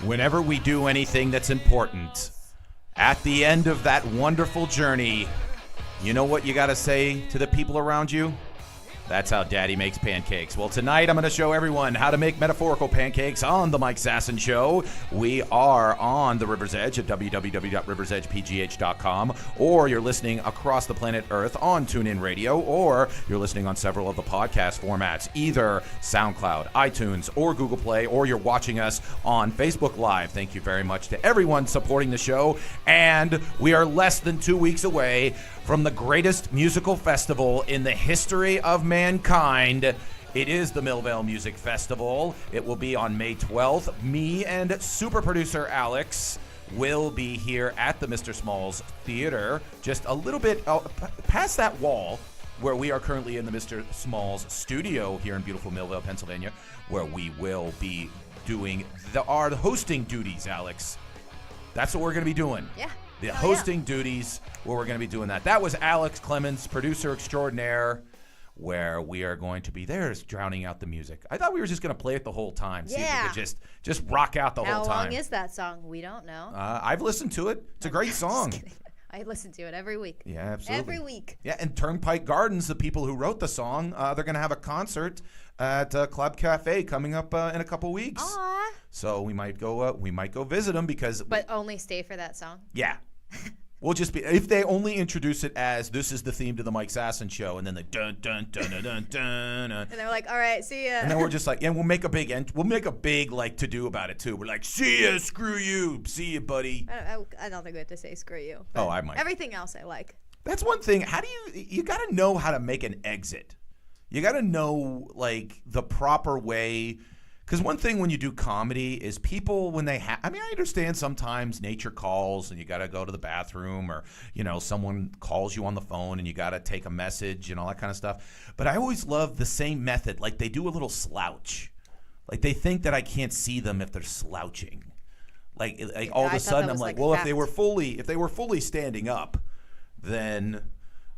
Whenever we do anything that's important, at the end of that wonderful journey, you know what you got to say to the people around you? That's how Daddy makes pancakes. Well, tonight I'm going to show everyone how to make metaphorical pancakes on the Mike Sasson Show. We are on the River's Edge at www.riversedgepgh.com, or you're listening across the planet Earth on TuneIn Radio, or you're listening on several of the podcast formats, either SoundCloud, iTunes, or Google Play, or you're watching us on Facebook Live. Thank you very much to everyone supporting the show. And we are less than 2 weeks away from the greatest musical festival in the history of mankind. It is the Millvale Music Festival. It will be on May 12th. Me and super producer Alex will be here at the Mr. Smalls Theater, just a little bit past that wall where we are currently in the Mr. Smalls studio here in beautiful Millvale, Pennsylvania, where we will be doing our hosting duties, Alex. That's what we're going to be doing. Yeah. The hosting duties, where we're going to be doing that. That was Alex Clemens, producer extraordinaire, where we are going to be there, drowning out the music. I thought we were just going to play it the whole time. See if we could just rock out the whole time. How long is that song? We don't know. I've listened to it. It's a great song. I listen to it every week. Yeah, absolutely. Every week. Yeah, and Turnpike Gardens, the people who wrote the song, they're going to have a concert at Club Cafe coming up in a couple weeks. Aww. So we might go visit them because. But only stay for that song. Yeah. We'll just be, if they only introduce it as this is the theme to the Mike Sasson Show, and then the dun dun dun dun dun dun, and they're like, all right, see ya. And then we're just like, and we'll make a big like to do about it too. We're like, see ya, screw you, see ya, buddy. I don't think we have to say screw you. Oh, I might. Everything else I like. That's one thing. How do you got to know how to make an exit. You got to know like the proper way. Because one thing when you do comedy is people, when they I understand sometimes nature calls and you got to go to the bathroom, or, someone calls you on the phone and you got to take a message and all that kind of stuff. But I always love the same method. Like they do a little slouch. Like they think that I can't see them if they're slouching. Like all of a sudden I'm like, well, if they were fully standing up, then,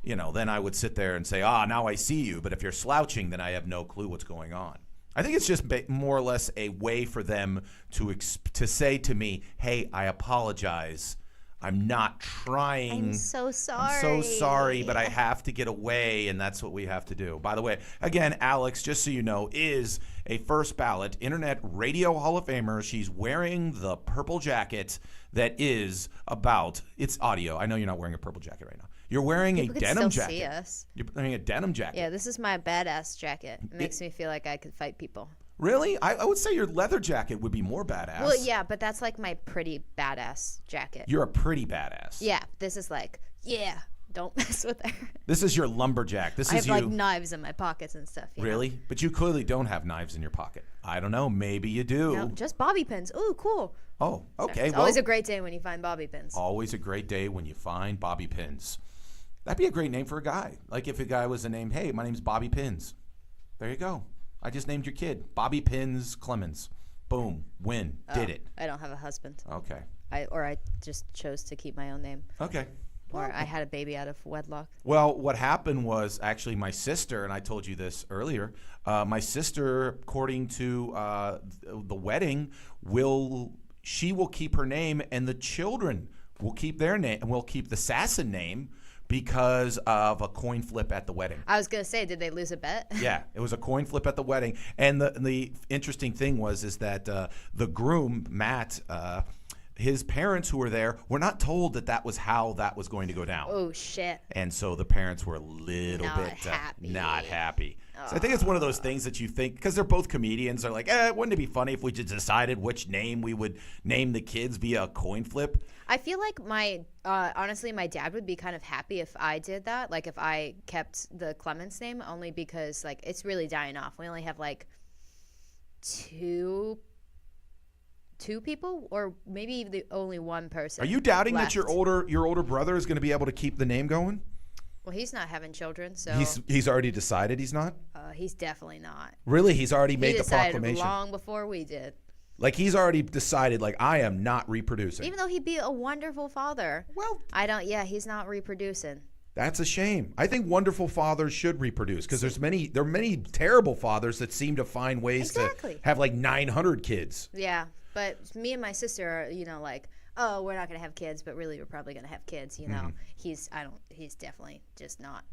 then I would sit there and say, now I see you. But if you're slouching, then I have no clue what's going on. I think it's just more or less a way for them to say to me, hey, I apologize. I'm not trying. I'm so sorry. I'm so sorry, but I have to get away, and that's what we have to do. By the way, again, Alex, just so you know, is a first ballot Internet Radio Hall of Famer. She's wearing the purple jacket that is about, it's audio. I know you're not wearing a purple jacket right now. You're wearing a denim jacket. See us. You're wearing a denim jacket. Yeah, this is my badass jacket. It makes me feel like I could fight people. Really? I would say your leather jacket would be more badass. Well, yeah, but that's like my pretty badass jacket. You're a pretty badass. Yeah, this is like, yeah, don't mess with her. This is your lumberjack. I have like knives in my pockets and stuff. Really? Know? But you clearly don't have knives in your pocket. I don't know. Maybe you do. No, just bobby pins. Ooh, cool. Oh, okay. It's always a great day when you find bobby pins. Always a great day when you find bobby pins. That'd be a great name for a guy. Like if a guy was a name, hey, my name's Bobby Pins. There you go. I just named your kid. Bobby Pins Clemens. Boom. Win. Did it. I don't have a husband. Okay. I just chose to keep my own name. Okay. Or I had a baby out of wedlock. Well, what happened was actually my sister, and I told you this earlier, my sister, according to the wedding, she will keep her name, and the children will keep their name, and we'll keep the Sasson name because of a coin flip at the wedding. I was going to say, did they lose a bet? Yeah, it was a coin flip at the wedding. And the interesting thing is that the groom, Matt, his parents who were there were not told that was how that was going to go down. Oh, shit. And so the parents were a little bit not happy. So I think it's one of those things that you think, because they're both comedians, they're like, wouldn't it be funny if we just decided which name we would name the kids via a coin flip? I feel like honestly, my dad would be kind of happy if I did that. Like if I kept the Clemens name, only because like it's really dying off. We only have like 2 2 people, or maybe the only one person. Are you doubting left. that your older brother is going to be able to keep the name going? Well, he's not having children, so He's already decided he's not? he's definitely not. Really? He's already made He the decided proclamation. long before we did. Like he's already decided like I am not reproducing. Even though he'd be a wonderful father. Well, Yeah, he's not reproducing. that's a shame. I think wonderful fathers should reproduce because there are many terrible fathers that seem to find ways Exactly. to have like 900 kids. Yeah, but me and my sister are, like, oh, we're not gonna have kids, but really we're probably gonna have kids. Mm-hmm. He's definitely just not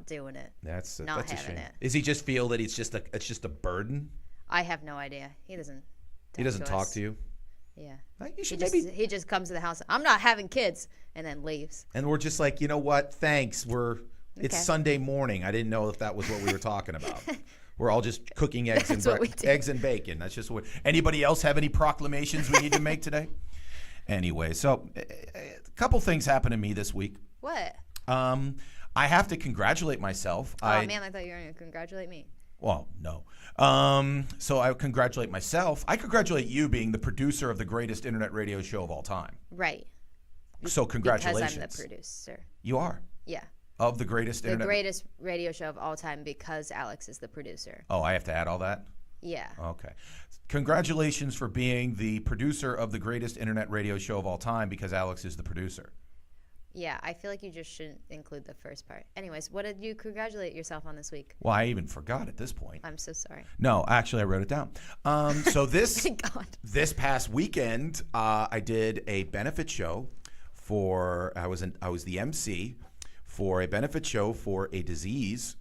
doing it. That's a having shame. it. Does he just feel that it's just a burden? I have no idea. He doesn't. He doesn't talk us. to you. Yeah. You should He just comes to the house. I'm not having kids, and then leaves. And we're just like, you know what? Thanks. It's Okay. Sunday morning. I didn't know if that was what we were talking about. We're all just cooking eggs and That's what we do. eggs and bacon. That's just what. Anybody else have any proclamations we need to make today? Anyway, so a couple things happened to me this week. What? I have to congratulate myself. Oh man, I thought you were gonna congratulate me. Well, no. So I congratulate myself. I congratulate you being the producer of the greatest internet radio show of all time. Right. So congratulations. Because I'm the producer. You are. Yeah. Of the greatest The internet. greatest radio show of all time because Alex is the producer. Oh, I have to add all that? Yeah. Okay. Congratulations for being the producer of the greatest internet radio show of all time because Alex is the producer. Yeah, I feel like you just shouldn't include the first part. Anyways, what did you congratulate yourself on this week? Well, I even forgot at this point. I'm so sorry. No, actually, I wrote it down. So Thank God. this past weekend, I did a benefit show I was the MC for a benefit show for a disease.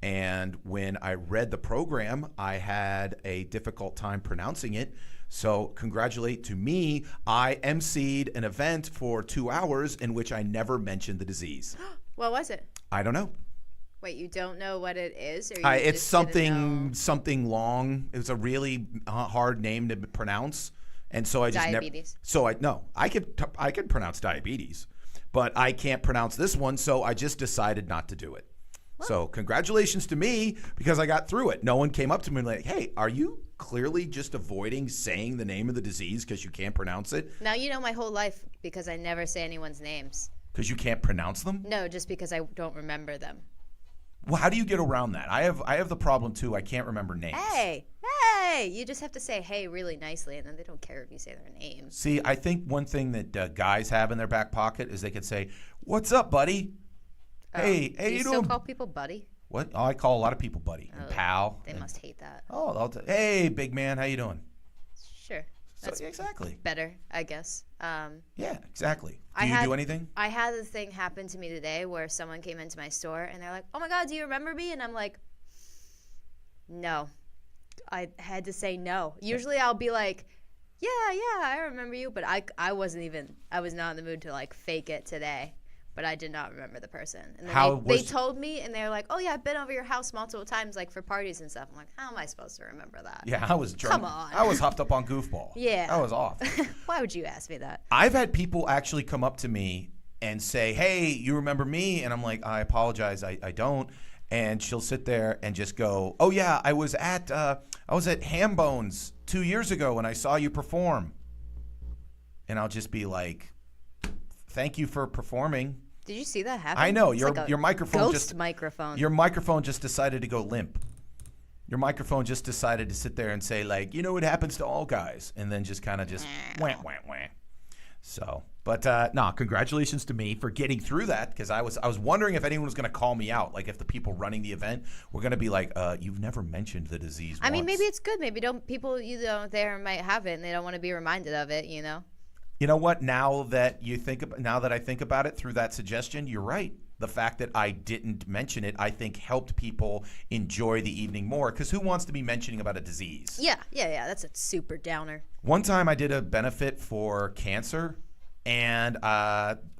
And when I read the program, I had a difficult time pronouncing it. So congratulate to me, I emceed an event for 2 hours in which I never mentioned the disease. What was it? I don't know. Wait, you don't know what it is? Or It's just didn't know? something long. It was a really hard name to pronounce, and so I just Diabetes. I could pronounce diabetes, but I can't pronounce this one, so I just decided not to do it. So congratulations to me because I got through it. No one came up to me and like, hey, are you clearly just avoiding saying the name of the disease because you can't pronounce it? Now you know my whole life because I never say anyone's names. Because you can't pronounce them? No, just because I don't remember them. Well, how do you get around that? I have the problem too. I can't remember names. Hey, you just have to say hey really nicely, and then they don't care if you say their names. See, I think one thing that guys have in their back pocket is they could say, "What's up, buddy?" Hey, Do you you still doing? call people buddy? What? Oh, I call a lot of people buddy and pal. They must hate that. Hey, big man, how you doing? Sure. So, exactly. Better, I guess. Yeah, exactly. Do you do anything? I had a thing happen to me today where someone came into my store and they're like, "Oh my God, do you remember me?" And I'm like, "No." I had to say no. Usually I'll be like, "Yeah, I remember you," but I was not in the mood to like fake it today. But I did not remember the person. And then they told me, and they were like, "Oh yeah, I've been over your house multiple times, like for parties and stuff." I'm like, "How am I supposed to remember that?" Yeah, I was drunk. Come on. I was hopped up on goofball. Yeah. I was off. Why would you ask me that? I've had people actually come up to me and say, "Hey, you remember me?" And I'm like, "I apologize, I don't." And she'll sit there and just go, "Oh yeah, I was at Ham Bones 2 years ago and I saw you perform." And I'll just be like, "Thank you for performing." Did you see that happen? I know It's your like a microphone ghost microphone. Your microphone just decided to go limp. Your microphone just decided to sit there and say like, "You know what happens to all guys," and then just kind of just wah. So, but congratulations to me for getting through that because I was wondering if anyone was going to call me out, like if the people running the event were going to be like, "You've never mentioned the disease." I mean, maybe it's good. Maybe people there might have it and they don't want to be reminded of it. You know. You know what? Now that I think about it through that suggestion, you're right. The fact that I didn't mention it, I think, helped people enjoy the evening more. Because who wants to be mentioning about a disease? Yeah. That's a super downer. One time I did a benefit for cancer, and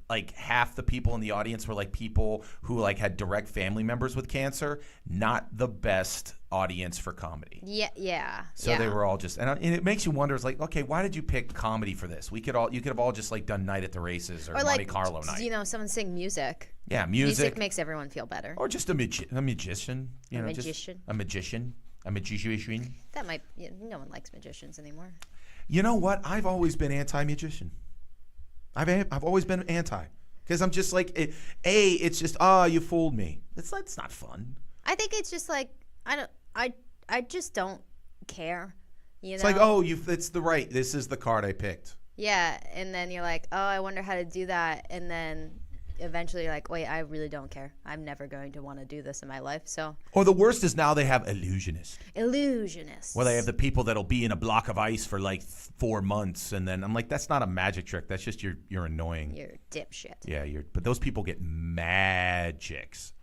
like half the people in the audience were like people who like had direct family members with cancer. Not the best audience for comedy. Yeah. So they were all just, and it makes you wonder. It's like, okay, why did you pick comedy for this? You could have all just like done Night at the Races or Monte like, Carlo night. You know, someone sing music. Yeah, music Music makes everyone feel better. Or just a magician. You know, magician. Just a magician. A magician. That might. No one likes magicians anymore. You know what? I've always been anti-magician. I've always been anti. Because I'm just like, it's just, you fooled me. It's not fun. I think it's just like, I just don't care. It's like, this is the card I picked. Yeah, and then you're like, oh, I wonder how to do that. And then eventually you're like, wait, I really don't care. I'm never going to want to do this in my life. So. Or the worst is now they have illusionists. Illusionists. Where they have the people that'll be in a block of ice for like 4 months, and then I'm like, that's not a magic trick. That's just you're annoying. You're a dipshit. Yeah, but those people get magics.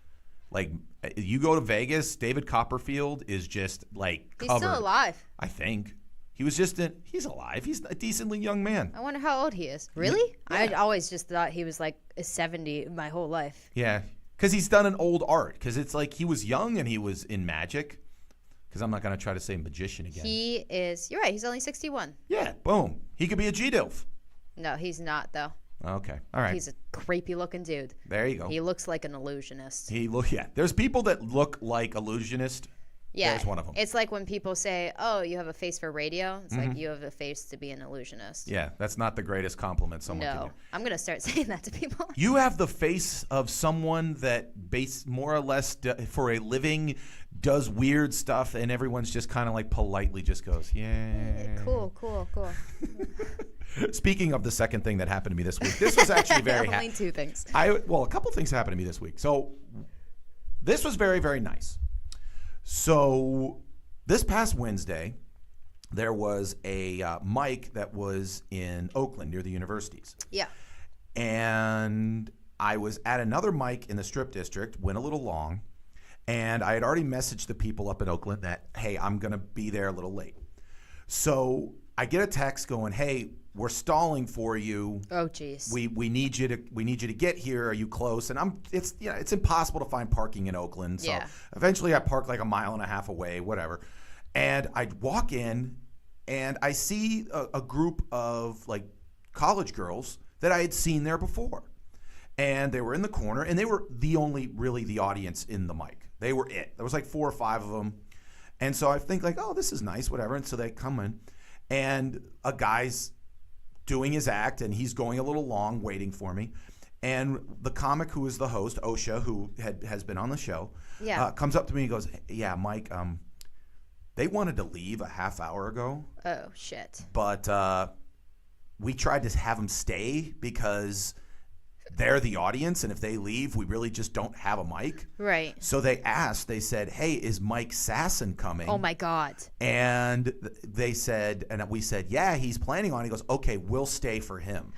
Like, you go to Vegas, David Copperfield is just like covered. He's still alive. I think. He's alive. He's a decently young man. I wonder how old he is. Really? Yeah. I'd always just thought he was like 70 my whole life. Yeah, because he's done an old art. Because it's like he was young and he was in magic. Because I'm not going to try to say magician again. You're right, he's only 61. Yeah, boom. He could be a G-DILF. No, he's not, though. Okay, all right. He's a creepy looking dude. There you go. He looks like an illusionist. There's people that look like illusionist. Yeah, there's one of them. It's like when people say, oh, you have a face for radio. It's like you have a face to be an illusionist. Yeah, that's not the greatest compliment someone can do. I'm going to start saying that to people. You have the face of someone that more or less for a living does weird stuff, and everyone's just kind of like politely just goes, yeah. Cool. Speaking of the second thing that happened to me this week, this was actually very Only two things. a couple things happened to me this week. So this was very, very nice. So this past Wednesday, there was a Mike that was in Oakland near the universities. Yeah. And I was at another Mike in the Strip District, went a little long, and I had already messaged the people up in Oakland that, hey, I'm going to be there a little late. So I get a text going, hey, we're stalling for you. Oh, jeez. We need you to get here. Are you close? And it's impossible to find parking in Oakland. So eventually I park like a mile and a half away, whatever. And I walk in and I see a group of like college girls that I had seen there before. And they were in the corner, and they were the audience in the mic. They were it. There was like 4 or 5 of them. And so I think like, oh, this is nice, whatever. And so they come in, and a guy's doing his act, and he's going a little long waiting for me. And the comic who is the host, Osha, who has been on the show, comes up to me and goes, yeah, Mike, they wanted to leave a half hour ago. Oh, shit. But we tried to have them stay because they're the audience, and if they leave, we really just don't have a mic. Right. So they said, hey, is Mike Sasson coming? Oh, my God. And they said, and we said, yeah, he's planning on it. He goes, okay, we'll stay for him.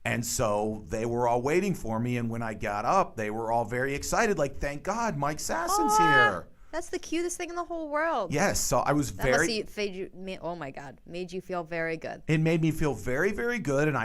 And so they were all waiting for me, and when I got up, they were all very excited, like, thank God, Mike Sasson's here. That's the cutest thing in the whole world. Yes, so I was oh my God, made you feel very good. It made me feel very, very good, and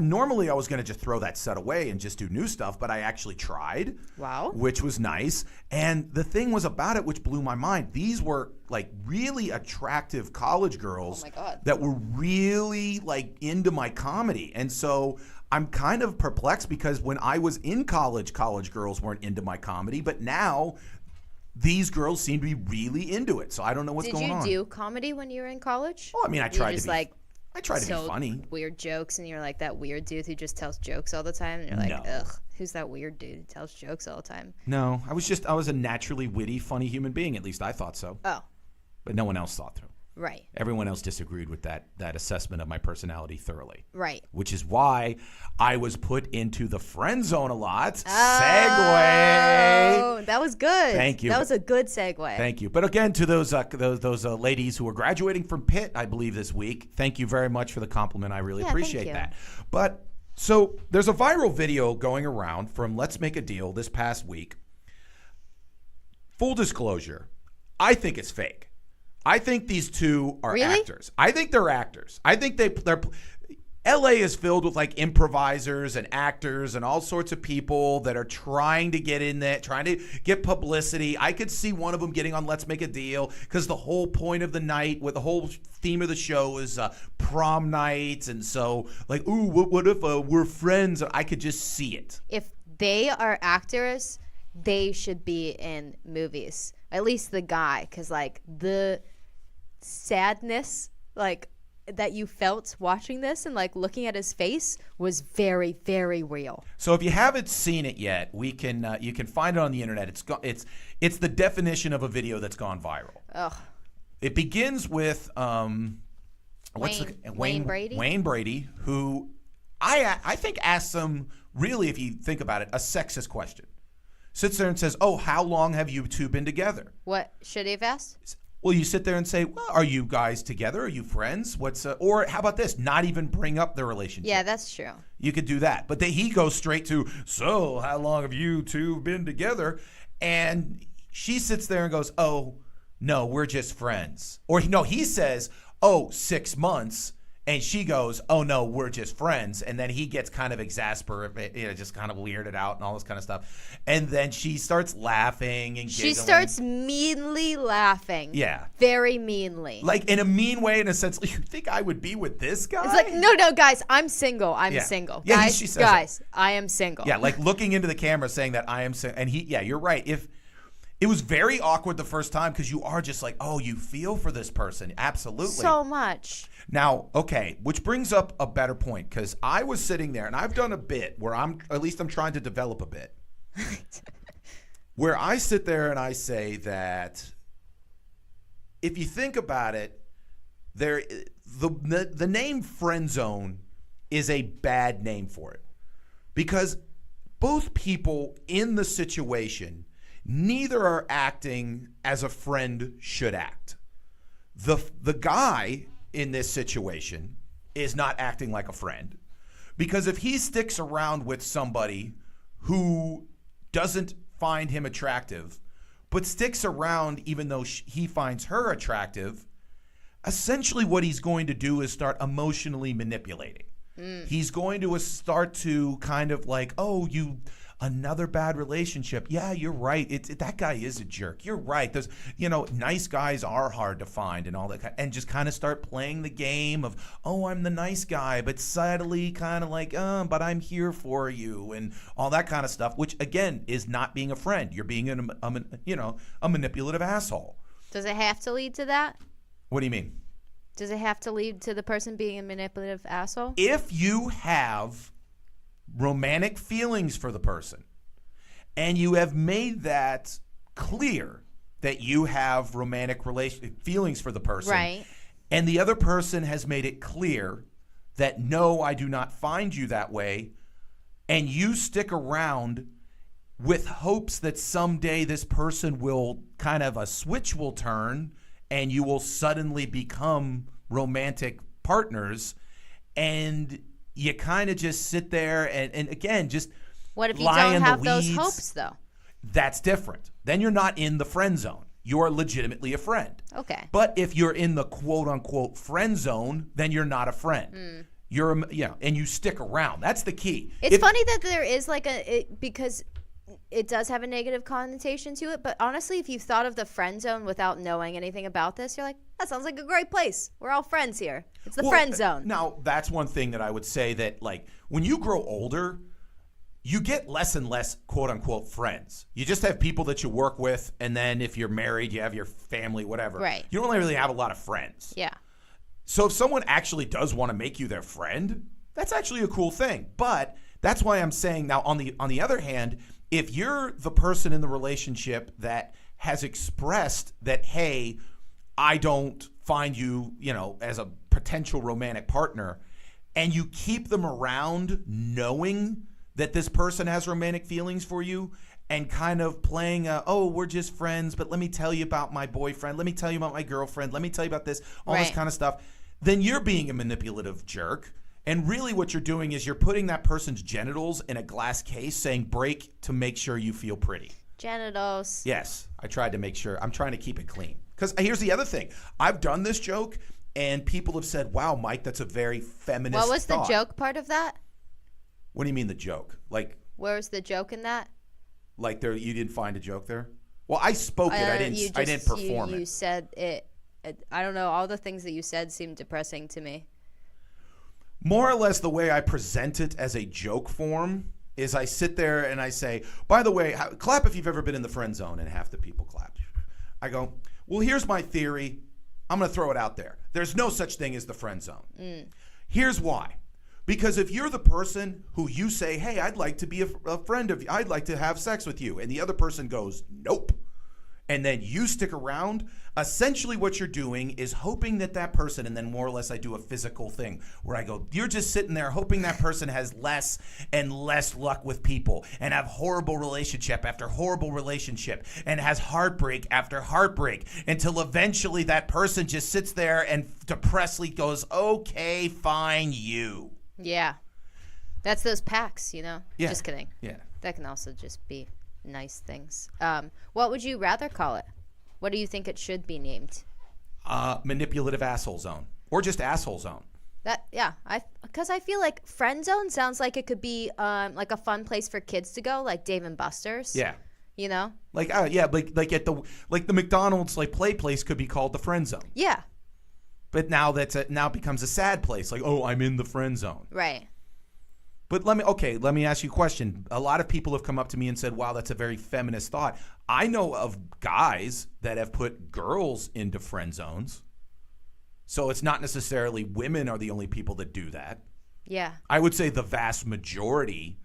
normally I was going to just throw that set away and just do new stuff, but I actually tried. Wow. Which was nice. And the thing was about it, which blew my mind, these were like really attractive college girls that were really like into my comedy. And so I'm kind of perplexed because when I was in college girls weren't into my comedy, but now these girls seem to be really into it. So I don't know what's going on. Did you do comedy when you were in college? Well, I mean, I tried to be funny. Weird jokes, and you're like that weird dude who just tells jokes all the time. And you're like, ugh, who's that weird dude who tells jokes all the time? No, I was a naturally witty, funny human being. At least I thought so. Oh. But no one else thought so. Right. Everyone else disagreed with that assessment of my personality thoroughly. Right. Which is why I was put into the friend zone a lot. Oh, Segue. That was good. Thank you. That was a good segue. Thank you. But again, to those ladies who are graduating from Pitt, I believe this week, thank you very much for the compliment. I really appreciate that. But so there's a viral video going around from Let's Make a Deal this past week. Full disclosure, I think it's fake. I think these two are actors. I think they're actors. I think they're LA is filled with like improvisers and actors and all sorts of people that are trying to get in there, trying to get publicity. I could see one of them getting on Let's Make a Deal because the whole point of the night, with the whole theme of the show is prom night. And so like, ooh, what if we're friends? I could just see it. If they are actors, they should be in movies. at least the guy, because like the sadness like that you felt watching this and like looking at his face was very, very real. So if you haven't seen it yet, we can you can find it on the internet. It's the definition of a video that's gone viral. Ugh. It begins with Wayne Brady. Wayne Brady, who I think asks some, really, if you think about it, a sexist question. Sits there and says, "Oh, how long have you two been together?" What should he have asked? Well, you sit there and say, "Well, are you guys together? Are you friends? Or how about this? Not even bring up the relationship." Yeah, that's true. You could do that. But he goes straight to, "So, how long have you two been together?" And she sits there and goes, "Oh, no, we're just friends." Or no, he says, "Oh, 6 months." And she goes, "Oh, no, we're just friends." And then he gets kind of exasperated, just kind of weirded out and all this kind of stuff. And then she starts laughing and giggling. She starts meanly laughing. Yeah. Very meanly. Like in a mean way, in a sense, like, you think I would be with this guy? It's like, no, guys, I'm single. I'm single. Yeah, guys, she says guys, I am single. Yeah, like looking into the camera saying that I am single. And you're right. It was very awkward the first time because you are just like, oh, you feel for this person. Absolutely. So much. Now, okay, which brings up a better point, because I was sitting there and I've done a bit where I'm trying to develop a bit where I sit there and I say that if you think about it, the name friend zone is a bad name for it, because both people in the situation, neither are acting as a friend should act. The guy in this situation is not acting like a friend, because if he sticks around with somebody who doesn't find him attractive but sticks around even though he finds her attractive, essentially what he's going to do is start emotionally manipulating. He's going to start to kind of like, "Oh, another bad relationship. Yeah, you're right. That guy is a jerk. You're right. There's, nice guys are hard to find and all that, and just kind of start playing the game of, oh, I'm the nice guy, but subtly kind of like, but I'm here for you, and all that kind of stuff, which again is not being a friend. You're being a manipulative asshole. Does it have to lead to that? What do you mean? Does it have to lead to the person being a manipulative asshole? If you have romantic feelings for the person, and you have made that clear that you have romantic feelings for the person, right, and the other person has made it clear that, no, I do not find you that way, and you stick around with hopes that someday this person will kind of a switch will turn and you will suddenly become romantic partners, and you kind of just sit there and again, just what if you lie don't in have the those weeds. hopes, though? That's different. Then you're not in the friend zone. You're legitimately a friend. Okay. But if you're in the quote unquote friend zone, then you're not a friend. You're and you stick around. That's the key. It's funny that there is like because it does have a negative connotation to it, but honestly, if you thought of the friend zone without knowing anything about this, you're like, that sounds like a great place. We're all friends here. It's the friend zone. Now, that's one thing that I would say, that like when you grow older, you get less and less quote unquote friends. You just have people that you work with, and then if you're married, you have your family, whatever. Right. You don't really have a lot of friends. Yeah. So if someone actually does want to make you their friend, that's actually a cool thing. But that's why I'm saying now, on the other hand, if you're the person in the relationship that has expressed that, hey, I don't find you, as a potential romantic partner, and you keep them around knowing that this person has romantic feelings for you, and kind of playing oh, we're just friends, but let me tell you about my boyfriend, let me tell you about my girlfriend, let me tell you about this, all this kind of stuff, then you're being a manipulative jerk. And really what you're doing is you're putting that person's genitals in a glass case, saying break to make sure you feel pretty. Genitals. Yes. I tried to make sure. I'm trying to keep it clean. Because here's the other thing. I've done this joke, and people have said, wow, Mike, that's a very feminist What was thought. the joke part of that? What do you mean the joke? Like, where's the joke in that? Like you didn't find a joke there? Well, I spoke it. I didn't perform it. You said it. I don't know. All the things that you said seemed depressing to me. More or less the way I present it as a joke form is I sit there and I say, by the way, clap if you've ever been in the friend zone, and half the people clap. I go, well, here's my theory. I'm going to throw it out there. There's no such thing as the friend zone. Here's why. Because if you're the person who you say, hey, I'd like to be a friend of you, I'd like to have sex with you, and the other person goes, nope, and then you stick around, essentially what you're doing is hoping that that person, and then more or less I do a physical thing where I go, you're just sitting there hoping that person has less and less luck with people and have horrible relationship after horrible relationship and has heartbreak after heartbreak until eventually that person just sits there and depressedly goes, okay, fine, you. Yeah. That's those packs, you know? Yeah. Just kidding. Yeah. That can also just be nice things. What would you rather call it? What do you think it should be named? Manipulative asshole zone, or just asshole zone. Because I feel like friend zone sounds like it could be like a fun place for kids to go, like Dave and Buster's. Yeah. You know? Like at the McDonald's like play place could be called the friend zone. Yeah. But now now becomes a sad place. Like, oh, I'm in the friend zone. Right. But let me ask you a question. A lot of people have come up to me and said, wow, that's a very feminist thought. I know of guys that have put girls into friend zones. So it's not necessarily women are the only people that do that. Yeah. I would say the vast majority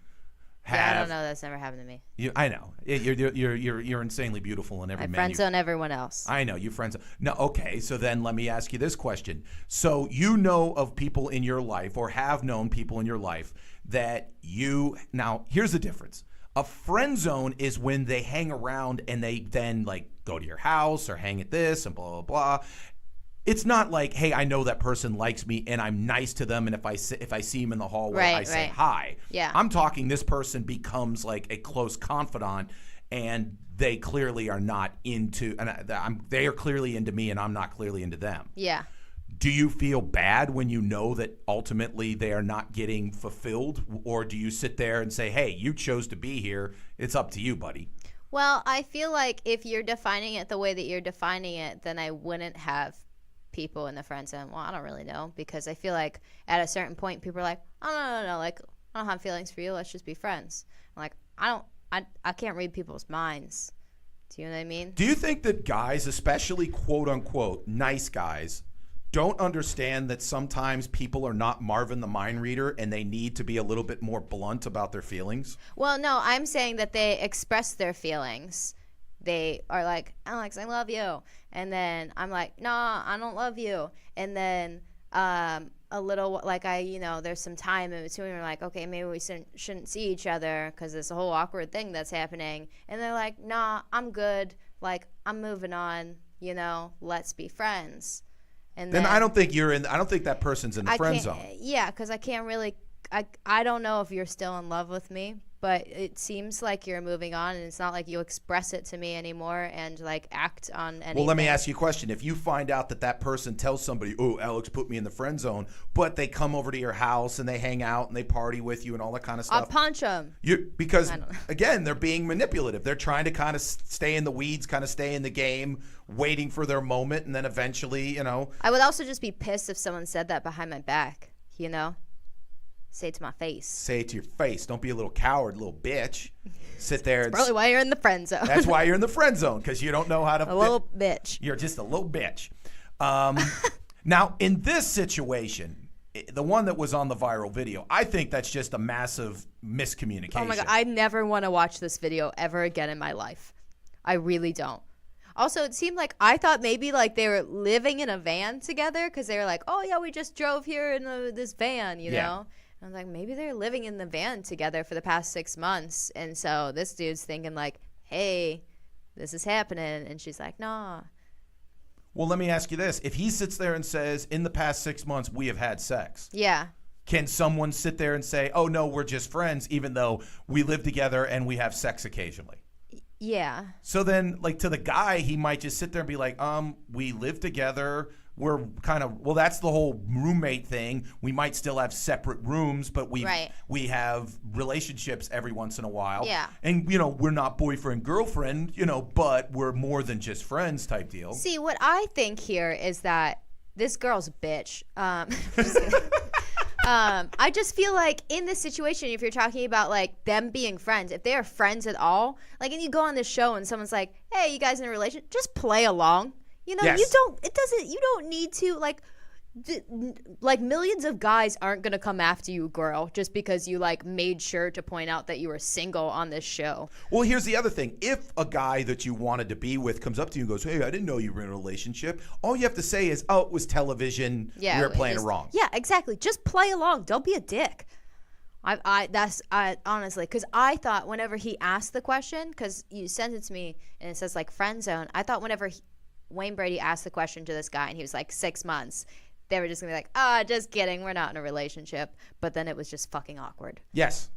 have. Yeah, I don't know. That's never happened to me. I know. You're insanely beautiful in every man. I friend zone everyone else. I know. You friend zone. No, okay. So then let me ask you this question. So you know of people in your life or have known people in your life that now here's the difference. A friend zone is when they hang around and they then like go to your house or hang at this and blah, blah, blah. It's not like, hey, I know that person likes me and I'm nice to them, and if I see him in the hallway, I say hi. Yeah. I'm talking this person becomes like a close confidant, and they clearly are not into, and they are clearly into me, and I'm not clearly into them. Yeah. Do you feel bad when you know that ultimately they are not getting fulfilled, or do you sit there and say, hey, you chose to be here, it's up to you, buddy? Well, I feel like if you're defining it the way that you're defining it, then I wouldn't have people in the friend zone. Well, I don't really know, because I feel like at a certain point people are like, oh no, like I don't have feelings for you, let's just be friends. I'm like, I can't read people's minds. Do you know what I mean? Do you think that guys, especially quote unquote nice guys, don't understand that sometimes people are not Marvin the mind reader and they need to be a little bit more blunt about their feelings? Well, no, I'm saying that they express their feelings. They are like, Alex, I love you. And then I'm like, nah, I don't love you. And then a little, like there's some time in between. We're like, okay, maybe we shouldn't see each other because there's a whole awkward thing that's happening. And they're like, nah, I'm good. Like, I'm moving on, let's be friends. And then I don't think I don't think that person's in the friend zone. Yeah, because I can't really, I don't know if you're still in love with me, but it seems like you're moving on, and it's not like you express it to me anymore and like act on anything. Well, let me ask you a question. If you find out that person tells somebody, oh, Alex put me in the friend zone, but they come over to your house and they hang out and they party with you and all that kind of stuff. I'll punch them. Because, again, they're being manipulative. They're trying to kind of stay in the weeds, kind of stay in the game, waiting for their moment, and then eventually, I would also just be pissed if someone said that behind my back, Say it to my face. Say it to your face. Don't be a little coward, little bitch. Sit there. That's probably why you're in the friend zone. That's why you're in the friend zone, because you don't know how to. A little bitch. You're just a little bitch. Now, in this situation, the one that was on the viral video, I think that's just a massive miscommunication. Oh my God. I never want to watch this video ever again in my life. I really don't. Also, it seemed like I thought maybe like they were living in a van together, because they were like, oh yeah, we just drove here in this van, you know? I was like, maybe they're living in the van together for the past 6 months. And so this dude's thinking like, hey, this is happening. And she's like, nah. Well, let me ask you this. If he sits there and says, in the past 6 months, we have had sex. Yeah. Can someone sit there and say, oh, no, we're just friends, even though we live together and we have sex occasionally? Yeah. So then, like, to the guy, he might just sit there and be like, we live together. We're kind of, well, that's the whole roommate thing. We might still have separate rooms, but we have relationships every once in a while. Yeah. And, we're not boyfriend, girlfriend, but we're more than just friends type deal. See, what I think here is that this girl's a bitch. I just feel like in this situation, if you're talking about like them being friends, if they are friends at all, like, and you go on this show and someone's like, "Hey, you guys in a relationship?" Just play along. You know, Yes. you don't need to like millions of guys aren't gonna come after you, girl, just because you like made sure to point out that you were single on this show. Well, here's the other thing. If a guy that you wanted to be with comes up to you and goes, "Hey, I didn't know you were in a relationship," all you have to say is, "Oh, it was television. Yeah, we were playing it wrong." Yeah, exactly. Just play along. Don't be a dick. I honestly, because I thought whenever he asked the question, because you sent it to me and it says like friend zone, I thought whenever Wayne Brady asked the question to this guy and he was like 6 months, they were just gonna be like, just kidding, we're not in a relationship. But then it was just fucking awkward. Yes.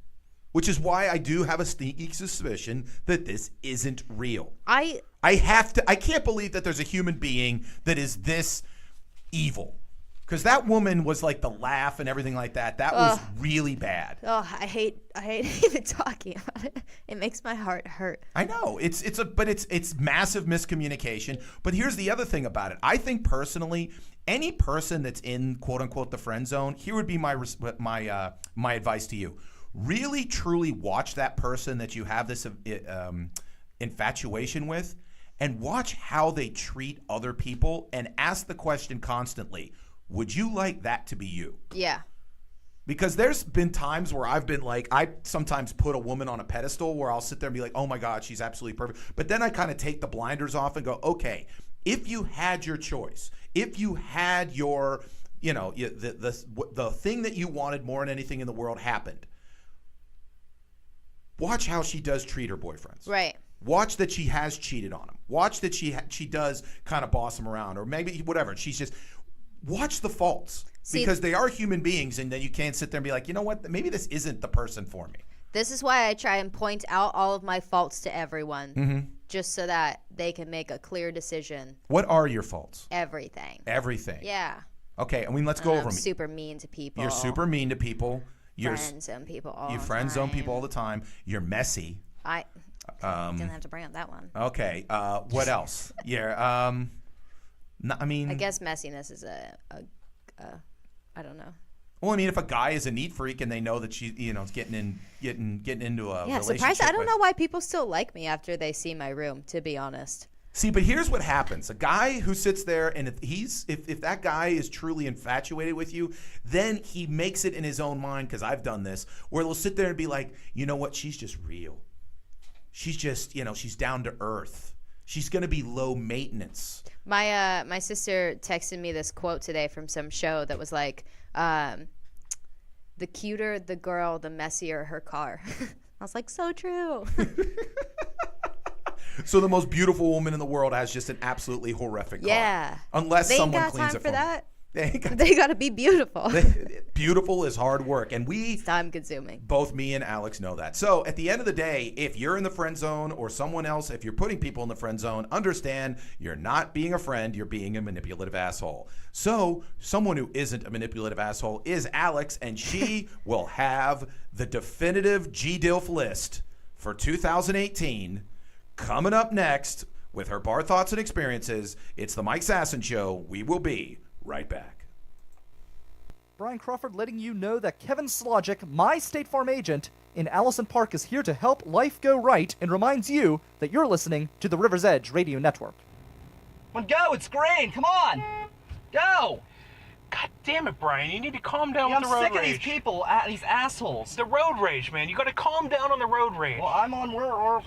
Which is why I do have a sneaky suspicion that this isn't real. I can't believe that there's a human being that is this evil. Because that woman was like the laugh and everything like that. That was really bad. Oh, I hate even talking about it. It makes my heart hurt. I know it's massive miscommunication. But here's the other thing about it. I think personally, any person that's in quote unquote the friend zone, here would be my advice to you: really truly watch that person that you have this infatuation with, and watch how they treat other people, and ask the question constantly: would you like that to be you? Yeah. Because there's been times where I've been like, I sometimes put a woman on a pedestal where I'll sit there and be like, "Oh my God, she's absolutely perfect." But then I kind of take the blinders off and go, okay, if you had your choice, if you had your, the thing that you wanted more than anything in the world happened, watch how she does treat her boyfriends. Right. Watch that she has cheated on him. Watch that she does kind of boss him around, or maybe whatever. She's just... Watch the faults, because they are human beings, and then you can't sit there and be like, you know what, maybe this isn't the person for me. This is why I try and point out all of my faults to everyone, just so that they can make a clear decision. What are your faults? Everything. Everything. Yeah. Okay, I mean, let's go over them. I'm super mean to people. You're super mean to people. Friend zone people all the time. You friend zone people all the time. You're messy. I didn't have to bring up that one. Okay, what else? I guess messiness is I don't know. Well, I mean, if a guy is a neat freak and they know that she, is getting into a relationship. Surprised. I don't know why people still like me after they see my room, to be honest. See, but here's what happens: a guy who sits there, and if that guy is truly infatuated with you, then he makes it in his own mind. Because I've done this, where he'll sit there and be like, you know what? She's just real. She's just, she's down to earth. She's going to be low maintenance. My sister texted me this quote today from some show that was like, the cuter the girl, the messier her car. I was like, so true. So the most beautiful woman in the world has just an absolutely horrific car. Yeah. Unless they someone ain't got cleans time it for that. They got to be beautiful. Beautiful is hard work, and it's time consuming. Both me and Alex know that. So at the end of the day, if you're in the friend zone, or someone else, if you're putting people in the friend zone, understand you're not being a friend, you're being a manipulative asshole. So someone who isn't a manipulative asshole is Alex, and she will have the definitive G-DILF list for 2018 coming up next with her bar thoughts and experiences. It's the Mike Sasson Show. We will be right back. Brian Crawford letting you know that Kevin Slogic, my State Farm agent in Allison Park, is here to help life go right and reminds you that you're listening to the River's Edge Radio Network. Come on, go! It's green! Come on! Go! God damn it, Brian. You need to calm down Yeah, with the road I'm sick rage. of these people, these assholes. The road rage, man. You gotta calm down on the road rage. Well,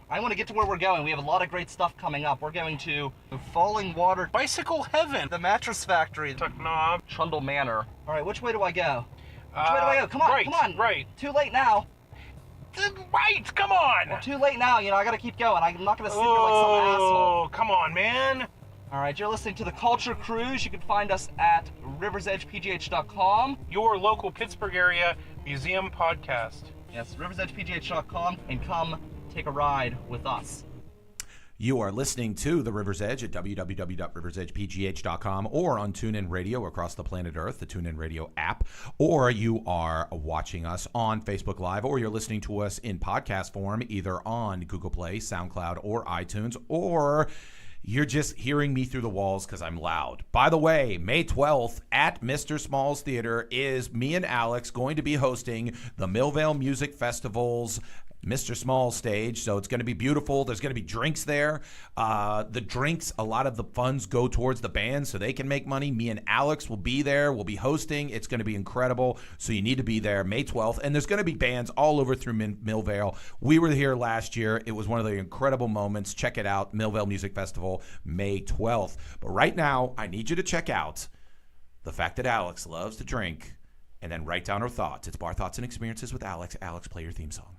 I want to get to where we're going. We have a lot of great stuff coming up. We're going to Falling Water, Bicycle Heaven. the Mattress Factory, Tuck Knob. Trundle Manor. All right, which way do I go? Which way do I go? Come on, right, come on. Right. Too late now. Right, come on. Well, too late now. I gotta keep going. I'm not gonna sit here like some asshole. Oh, come on, man. All right, you're listening to the Culture Cruise. You can find us at riversedgepgh.com. Your local Pittsburgh area museum podcast. Yes, riversedgepgh.com, and come take a ride with us. You are listening to The River's Edge at www.riversedgepgh.com, or on TuneIn Radio across the planet Earth, the TuneIn Radio app, or you are watching us on Facebook Live, or you're listening to us in podcast form either on Google Play, SoundCloud, or iTunes, or You're just hearing me through the walls because I'm loud. By the way, May 12th at Mr. Small's Theater is me and Alex going to be hosting the Millvale Music Festival's Mr. Small stage. So it's going to be beautiful. There's going to be drinks there. The drinks, a lot of the funds go towards the band so they can make money. Me and Alex will be there. We'll be hosting. It's going to be incredible. So you need to be there May 12th. And there's going to be bands all over through Millvale. We were here last year. It was one of the incredible moments. Check it out. Millvale Music Festival, May 12th. But right now, I need you to check out the fact that Alex loves to drink and then write down her thoughts. It's Bar Thoughts and Experiences with Alex. Alex, play your theme song.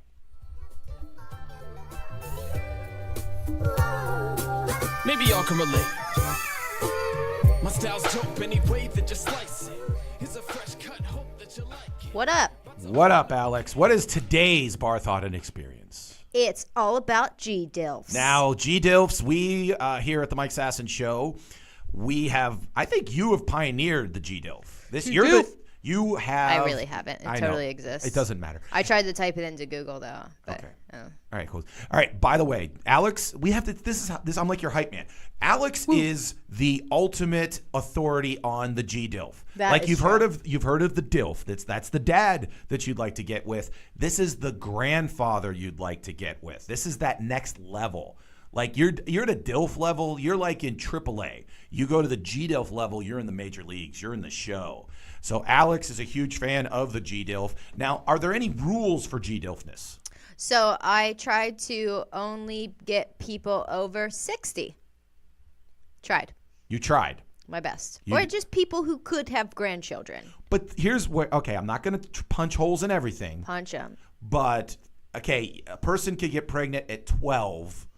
Maybe y'all can relate. My style's dope any way that you slice it. It's a fresh cut, hope that you like it. What up? What up, Alex? What is today's Bar Thought and Experience? It's all about G-Dilfs. Now, G-Dilfs, we here at the Mike Sasson Show, we have, I think you have pioneered the G-Dilf. You have. I really haven't. It totally exists. It doesn't matter. I tried to type it into Google though. But, Okay. All right, cool. All right. By the way, Alex, we have to. This. I'm like your hype man. Alex is the ultimate authority on the G-Dilf. You've heard of the Dilf. That's the dad that you'd like to get with. This is the grandfather you'd like to get with. This is that next level. Like you're at a Dilf level. You're like in AAA. You go to the G-Dilf level. You're in the major leagues. You're in the show. So Alex is a huge fan of the G-Dilf. Now, are there any rules for G-Dilfness? So I tried to only get people over 60. Tried. You tried. My best. Or just people who could have grandchildren. But here's what, okay, I'm not going to punch holes in everything. Punch them. But, okay, a person could get pregnant at 12.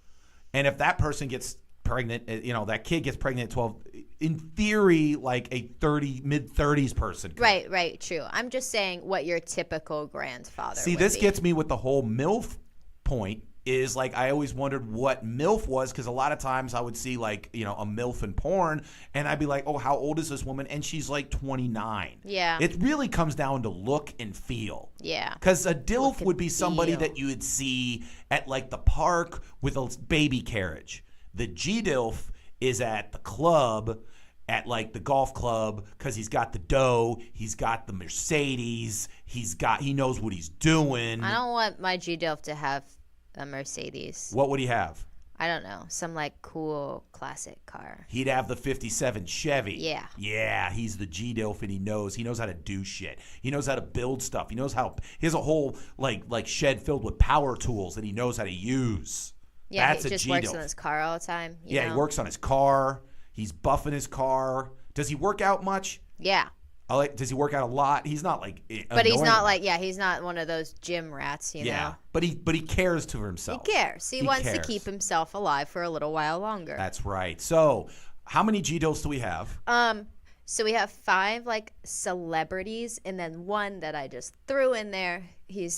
And if that person gets pregnant, that kid gets pregnant at 12, in theory, like a mid-30s person could. Right, true. I'm just saying what your typical grandfather See, would this be. gets me with the whole MILF point is like I always wondered what MILF was because a lot of times I would see like, a MILF in porn and I'd be like, oh, how old is this woman? And she's like 29. Yeah. It really comes down to look and feel. Yeah. Because a DILF would be somebody feel. that you would see at like the park with a baby carriage. The G-DILF is at the club, at like the golf club, because he's got the dough, he's got the Mercedes, he knows what he's doing. I don't want my G-Dilf to have a Mercedes. What would he have? I don't know. Some like cool classic car. He'd have the 57 Chevy. Yeah. Yeah, he's the G-DILF and he knows how to do shit. He knows how to build stuff. He has a whole like shed filled with power tools that he knows how to use. Yeah, That's he just works on his car all the time. You know? He works on his car. He's buffing his car. Does he work out much? Yeah. Does he work out a lot? He's not like. But he's not like he's not one of those gym rats, you know. But he cares to himself. He cares. He wants to keep himself alive for a little while longer. That's right. So, how many G-Dilfs do we have? So we have 5 like celebrities, and then one that I just threw in there.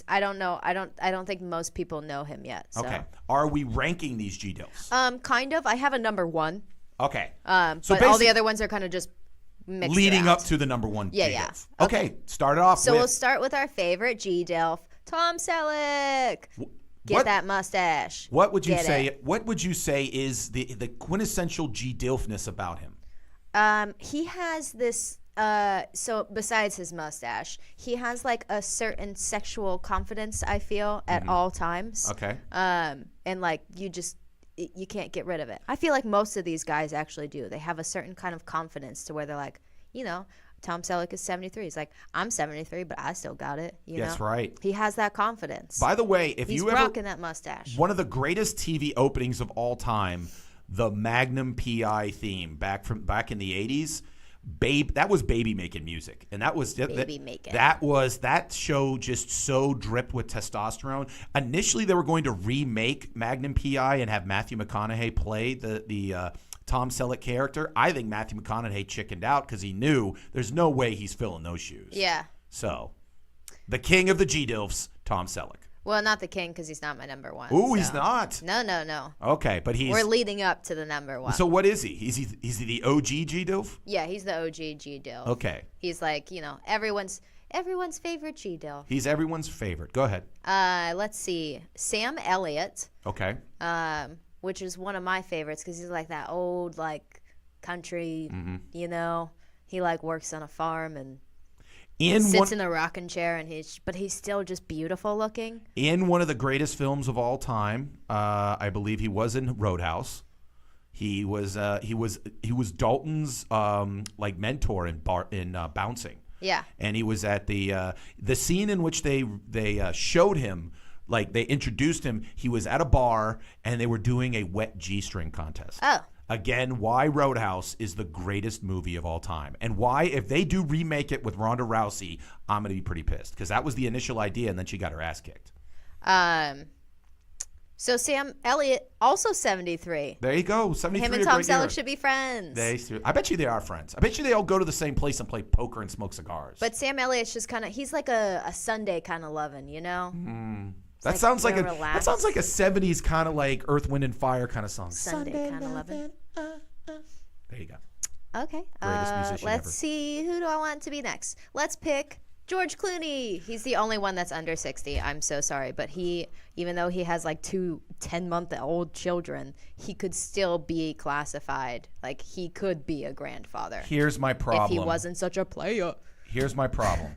I don't know. I don't think most people know him yet. So. Okay. Are we ranking these G-Dilfs? Kind of. I have a number 1. Okay. So but all the other ones are kind of just mixed leading around. up to the number 1 Yeah, G-Dilf. yeah. Okay. Start it off So with. we'll start with our favorite G-Dilf, Tom Selleck. Get that mustache. What would you Get say? it. What would you say is the quintessential G-Dilfness about him? He has this. So besides his mustache, he has like a certain sexual confidence. I feel at all times. Okay. And like you can't get rid of it. I feel like most of these guys actually do. They have a certain kind of confidence to where they're like, Tom Selleck is 73. He's like, I'm 73, but I still got it. That's right. He has that confidence. By the way, if He's you ever rocking that mustache. one of the greatest TV openings of all time, the Magnum PI theme back in the 80s. That was Baby making music, and that was that show just so dripped with testosterone. Initially, they were going to remake Magnum PI and have Matthew McConaughey play the Tom Selleck character. I think Matthew McConaughey chickened out because he knew there's no way he's filling those shoes. Yeah. So, the king of the G-Dilfs, Tom Selleck. Well, not the king because he's not my number 1. Ooh, he's not. No. Okay, but we're leading up to the number 1. So what is he? Is he the OG G-Dilf? Yeah, he's the OG G-Dilf. Okay. He's like, everyone's favorite G-Dilf. He's everyone's favorite. Go ahead. Let's see. Sam Elliott. Okay. which is one of my favorites because he's like that old, like, country, you know. He, like, works on a farm and sits in a rocking chair, and but he's still just beautiful looking. In one of the greatest films of all time, I believe he was in Roadhouse. He was Dalton's like mentor in bouncing. Yeah. And he was at the scene in which they showed him, like they introduced him. He was at a bar and they were doing a wet G-string contest. Oh. Again, why Roadhouse is the greatest movie of all time, and why if they do remake it with Ronda Rousey, I'm gonna be pretty pissed because that was the initial idea, and then she got her ass kicked. So Sam Elliott, also 73. There you go, 73. Him and Tom Selleck should be friends. I bet you they are friends. I bet you they all go to the same place and play poker and smoke cigars. But Sam Elliott's just kind of, he's like a Sunday kind of loving, you know? That sounds like a 70s kind of like Earth, Wind, and Fire kind of song. Sunday kind of loving. There you go. Okay. Greatest musician let's ever. see, who do I want to be next? Let's pick George Clooney. He's the only one that's under 60. I'm so sorry, but even though he has like 2 10-month-old children, he could still be classified like he could be a grandfather. Here's my problem. If he wasn't such a player. Here's my problem.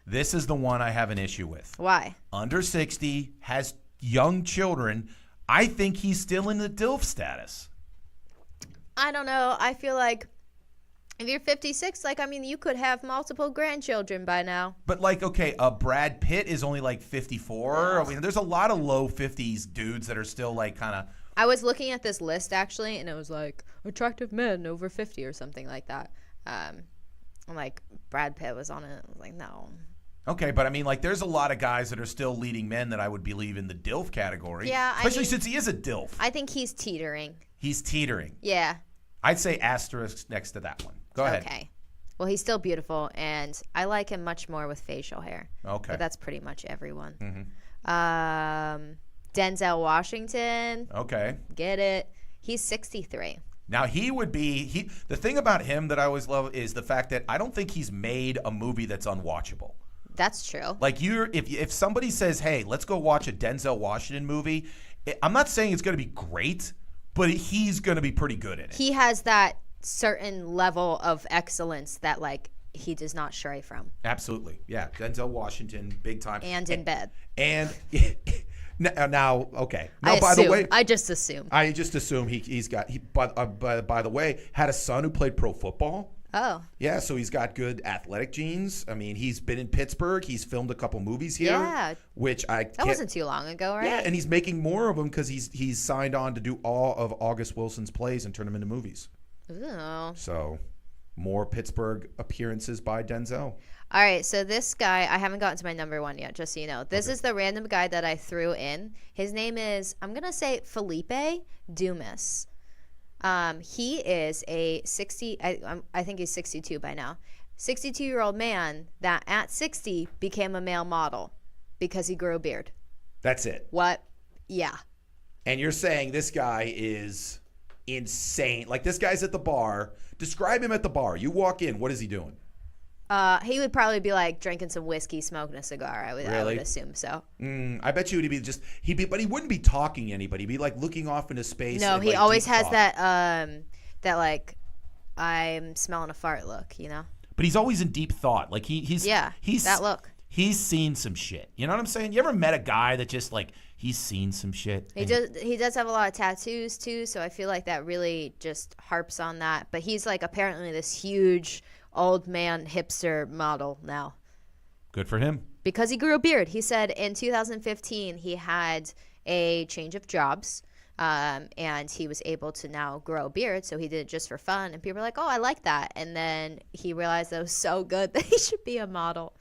This is the one I have an issue with. Why? Under 60, has young children. I think he's still in the DILF status. I don't know. I feel like if you're 56, like, I mean, you could have multiple grandchildren by now. But, like, okay, Brad Pitt is only, like, 54. I mean, there's a lot of low 50s dudes that are still, like, kind of... I was looking at this list, actually, and it was, like, attractive men over 50 or something like that. Like, Brad Pitt was on it. I was like, no. Okay, but, I mean, like, there's a lot of guys that are still leading men that I would believe in the DILF category. Yeah, especially since he is a DILF. I think he's teetering. He's teetering. Yeah. I'd say asterisk next to that one. Go ahead. Okay. Well, he's still beautiful, and I like him much more with facial hair. Okay. But that's pretty much everyone. Denzel Washington. Okay. Get it. He's 63. Now, he would be the thing about him that I always love is the fact that I don't think he's made a movie that's unwatchable. That's true. Like if somebody says, "Hey, let's go watch a Denzel Washington movie," I'm not saying it's going to be great, but he's going to be pretty good in it. He has that certain level of excellence that, like, he does not stray from. Absolutely. Yeah. Denzel Washington, big time. And in bed. And now, okay. Now, by the way, I just assume. I just assume he's got, by the way, had a son who played pro football. Oh. Yeah, so he's got good athletic genes. I mean, he's been in Pittsburgh. He's filmed a couple movies here. Yeah. That wasn't too long ago, right? Yeah, and he's making more of them because he's signed on to do all of August Wilson's plays and turn them into movies. Ooh. So, more Pittsburgh appearances by Denzel. All right, so this guy, I haven't gotten to my number one yet, just so you know. This is the random guy that I threw in. His name is, I'm going to say Felipe Dumas. He is a 60, I think he's 62 by now, 62-year-old man that at 60 became a male model because he grew a beard. That's it. What? Yeah. And you're saying this guy is insane. Like, this guy's at the bar. Describe him at the bar. You walk in. What is he doing? He would probably be like drinking some whiskey, smoking a cigar. I would assume so. I bet you but he wouldn't be talking to anybody. He'd be like looking off into space. No, and, he like, always has thought. that like, I'm smelling a fart look, you know? But he's always in deep thought. Like he's that look. He's seen some shit. You know what I'm saying? You ever met a guy that just like he's seen some shit? He does have a lot of tattoos too, so I feel like that really just harps on that. But he's like apparently this huge old man hipster model now. Good for him. Because he grew a beard. He said in 2015 he had a change of jobs, and he was able to now grow a beard, so he did it just for fun. And people were like, oh, I like that. And then he realized that it was so good that he should be a model.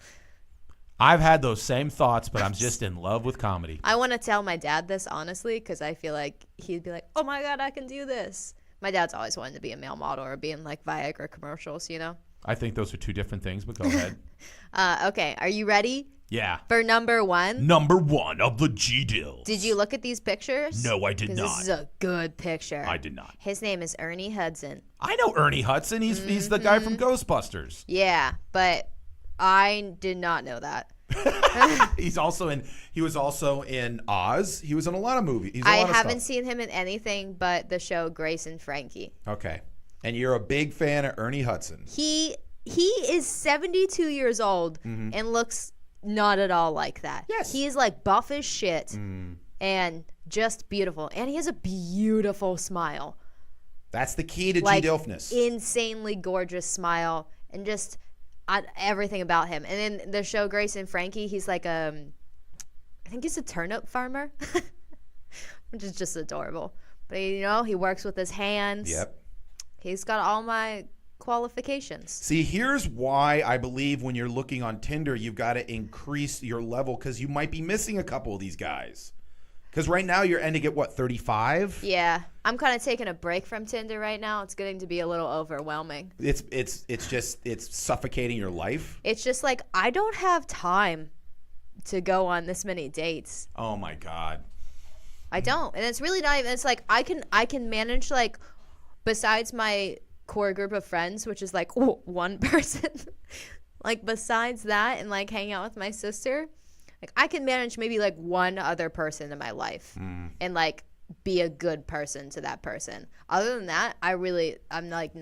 I've had those same thoughts, but I'm just in love with comedy. I want to tell my dad this, honestly, because I feel like he'd be like, oh, my God, I can do this. My dad's always wanted to be a male model or be in, like, Viagra commercials, you know? I think those are two different things, but go ahead. Okay, are you ready? Yeah. For number one? Number one of the G-Dills. Did you look at these pictures? No, I did not. This is a good picture. I did not. His name is Ernie Hudson. I know Ernie Hudson. He's the guy from Ghostbusters. Yeah, but I did not know that. He was also in Oz. He was in a lot of movies. I haven't seen him in anything but the show Grace and Frankie. Okay. And you're a big fan of Ernie Hudson. He is 72 years old and looks not at all like that. Yes. He is like buff as shit and just beautiful. And he has a beautiful smile. That's the key to Like, G-Dilfness. insanely gorgeous smile and just everything about him. And in the show Grace and Frankie, he's like I think he's a turnip farmer, which is just adorable. But he works with his hands. Yep. He's got all my qualifications. See, here's why I believe when you're looking on Tinder, you've got to increase your level because you might be missing a couple of these guys. Because right now you're ending at, 35? Yeah. I'm kind of taking a break from Tinder right now. It's getting to be a little overwhelming. It's suffocating your life. It's just like, I don't have time to go on this many dates. Oh, my God. I don't. And it's really not even, it's like, I can manage, like, besides my core group of friends, which is like one person, like besides that and like hanging out with my sister, like I can manage maybe like one other person in my life and like be a good person to that person. Other than that, I'm not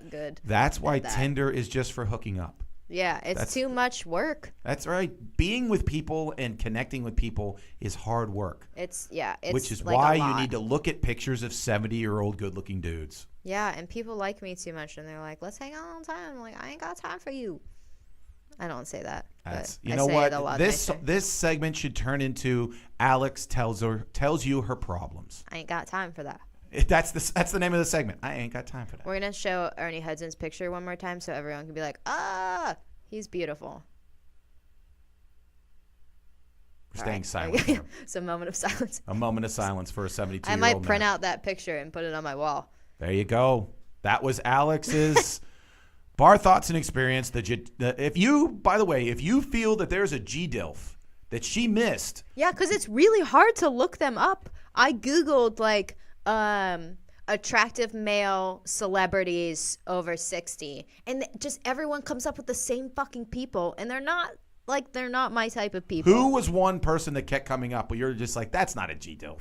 good. That's why that. Tinder is just for hooking up. Yeah, it's too much work. That's right. Being with people and connecting with people is hard work. It's which is like why a you lot. need to look at pictures of 70-year-old good-looking dudes. Yeah, and people like me too much, and they're like, "Let's hang out all the time." I'm like, I ain't got time for you. I don't say that. That's, but you know I say what? It a lot This nicer. this segment should turn into Alex tells you her problems. I ain't got time for that. That's the name of the segment. I ain't got time for that. We're gonna show Ernie Hudson's picture one more time so everyone can be like, "Ah, he's beautiful." We're All staying right. silent. Here. It's a moment of silence. A moment of silence for a 72-year-old I might print man. out that picture and put it on my wall. There you go. That was Alex's bar thoughts and experience. If you feel that there's a G-Dilf that she missed. Yeah, because it's really hard to look them up. I Googled like attractive male celebrities over 60, and just everyone comes up with the same fucking people, and they're not my type of people. Who was one person that kept coming up? Well, you're just like, that's not a G-Dilf.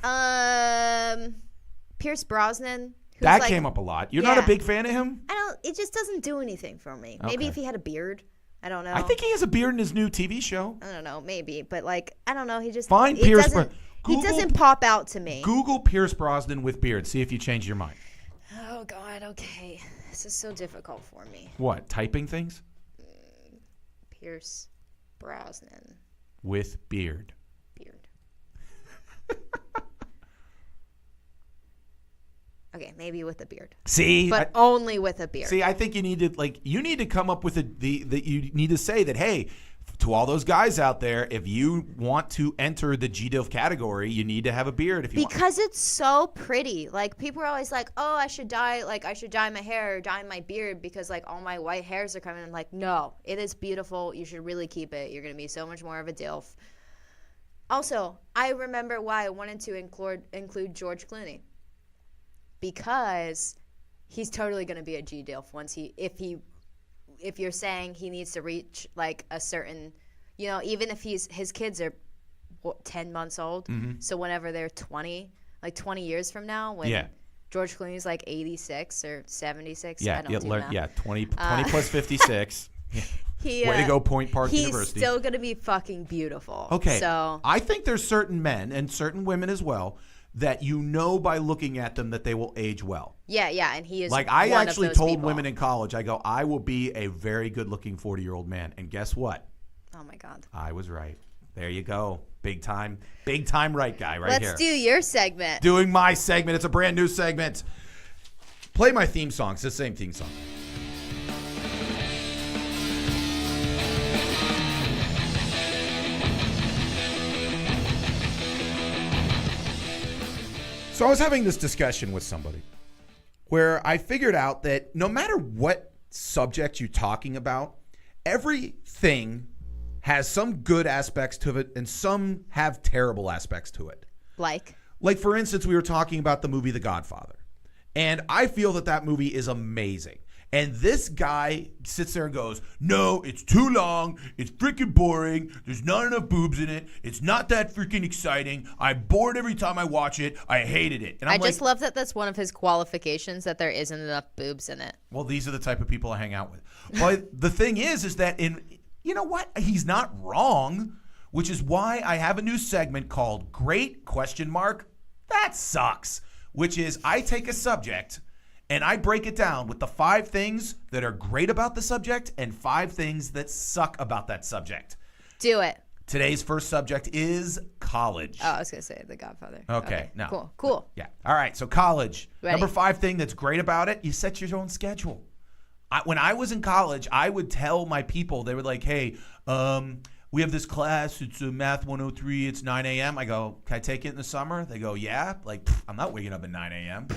Pierce Brosnan. That came up a lot. You're not a big fan of him? It just doesn't do anything for me. Maybe if he had a beard. I don't know. I think he has a beard in his new TV show. I don't know, maybe, but like I don't know. He just Find it Pierce doesn't- He doesn't pop out to me. Google Pierce Brosnan with beard. See if you change your mind. Oh God. Okay. This is so difficult for me. What? Typing things? Pierce Brosnan With beard. beard. Okay, maybe with a beard, See? but only with a beard. See, I think you need to come up with you need to say that, hey, to all those guys out there, if you want to enter the G-Dilf category, you need to have a beard if you want. Because it's so pretty. Like people are always like, "Oh, I should dye my hair or dye my beard because like all my white hairs are coming." I'm like, "No, it is beautiful. You should really keep it. You're going to be so much more of a DILF." Also, I remember why I wanted to include George Clooney. Because he's totally going to be a G-Dilf once if you're saying he needs to reach like a certain, even if his kids are 10 months old. Mm-hmm. So whenever they're 20 years from now, when George Clooney's like 86 or 76. I don't do math. 20 plus 56. Way to go, Point Park University. He's still going to be fucking beautiful. Okay. So I think there's certain men and certain women as well that by looking at them that they will age well. yeah, and he is Like I one actually of those told people. women in college, I go, I will be a very good-looking 40-year-old man. And guess what? Oh my God. I was right. There you go. Big time right guy right here. Let's do your segment. Doing my segment. It's a brand new segment. Play my theme song. It's the same theme song. So I was having this discussion with somebody where I figured out that no matter what subject you're talking about, everything has some good aspects to it and some have terrible aspects to it. Like, for instance, we were talking about the movie The Godfather. And I feel that movie is amazing. And this guy sits there and goes, no, it's too long. It's freaking boring. There's not enough boobs in it. It's not that freaking exciting. I'm bored every time I watch it. I hated it. And I I'm just like, love that that's one of his qualifications, that there isn't enough boobs in it. well, these are the type of people I hang out with. But the thing is that you know what? He's not wrong, which is why I have a new segment called Great ? That sucks, which is I take a subject and I break it down with the 5 things that are great about the subject and 5 things that suck about that subject. Do it. Today's first subject is college. Oh, I was going to say The Godfather. Okay, no. Cool. Yeah. All right, so college. Ready. Number 5 thing that's great about it, you set your own schedule. When I was in college, I would tell my people, they were like, hey, we have this class. It's Math 103. It's 9 a.m. I go, can I take it in the summer? They go, yeah. Like, I'm not waking up at 9 a.m.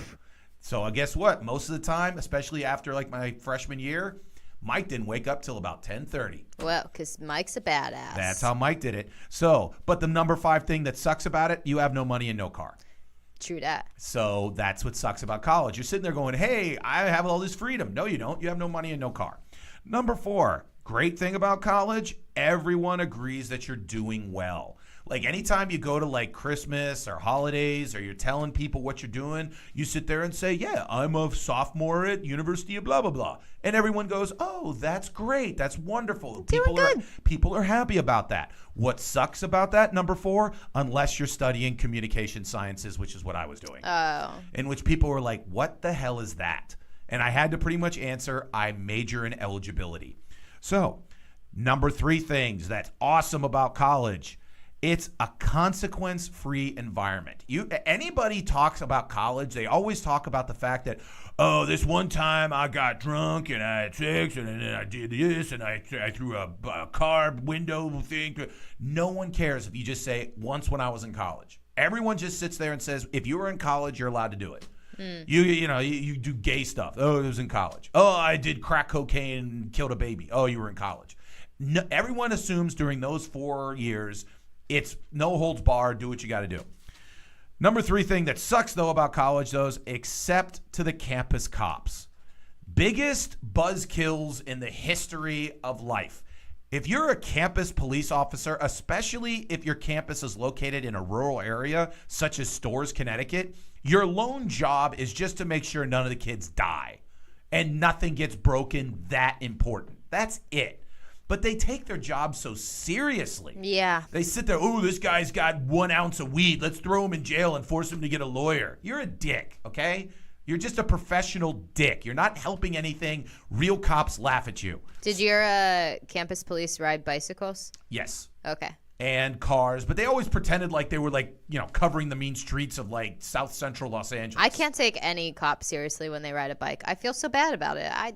So guess what? Most of the time, especially after like my freshman year, Mike didn't wake up till about 10:30. Well, because Mike's a badass. That's how Mike did it. So, but the number 5 thing that sucks about it, you have no money and no car. True that. So that's what sucks about college. You're sitting there going, hey, I have all this freedom. No, you don't. You have no money and no car. Number 4, great thing about college, everyone agrees that you're doing well. Like anytime you go to like Christmas or holidays or you're telling people what you're doing, you sit there and say, yeah, I'm a sophomore at University of blah, blah, blah. And everyone goes, oh, that's great. That's wonderful. People are happy about that. What sucks about that, number 4, unless you're studying communication sciences, which is what I was doing. Oh. In which people were like, what the hell is that? And I had to pretty much answer, I major in eligibility. So, number 3 things that's awesome about college. It's a consequence-free environment. Anybody talks about college, they always talk about the fact that, oh, this one time I got drunk and I had sex and then I did this and I threw a car window thing. No one cares if you just say, once when I was in college. Everyone just sits there and says, if you were in college, you're allowed to do it. You do gay stuff. Oh, it was in college. Oh, I did crack cocaine and killed a baby. Oh, you were in college. No, everyone assumes during those 4 years, it's no holds barred, do what you got to do. Number 3 thing that sucks, though, about college, those except to the campus cops. Biggest buzzkills in the history of life. If you're a campus police officer, especially if your campus is located in a rural area, such as Storrs, Connecticut, your lone job is just to make sure none of the kids die and nothing gets broken that important. That's it. But they take their job so seriously. Yeah. They sit there, oh, this guy's got 1 ounce of weed. Let's throw him in jail and force him to get a lawyer. You're a dick, okay? You're just a professional dick. You're not helping anything. Real cops laugh at you. Did your campus police ride bicycles? Yes. Okay. And cars, but they always pretended like they were like, covering the mean streets of like South Central Los Angeles. I can't take any cop seriously when they ride a bike. I feel so bad about it. I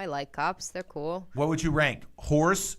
like cops. They're cool. What would you rank? Horse,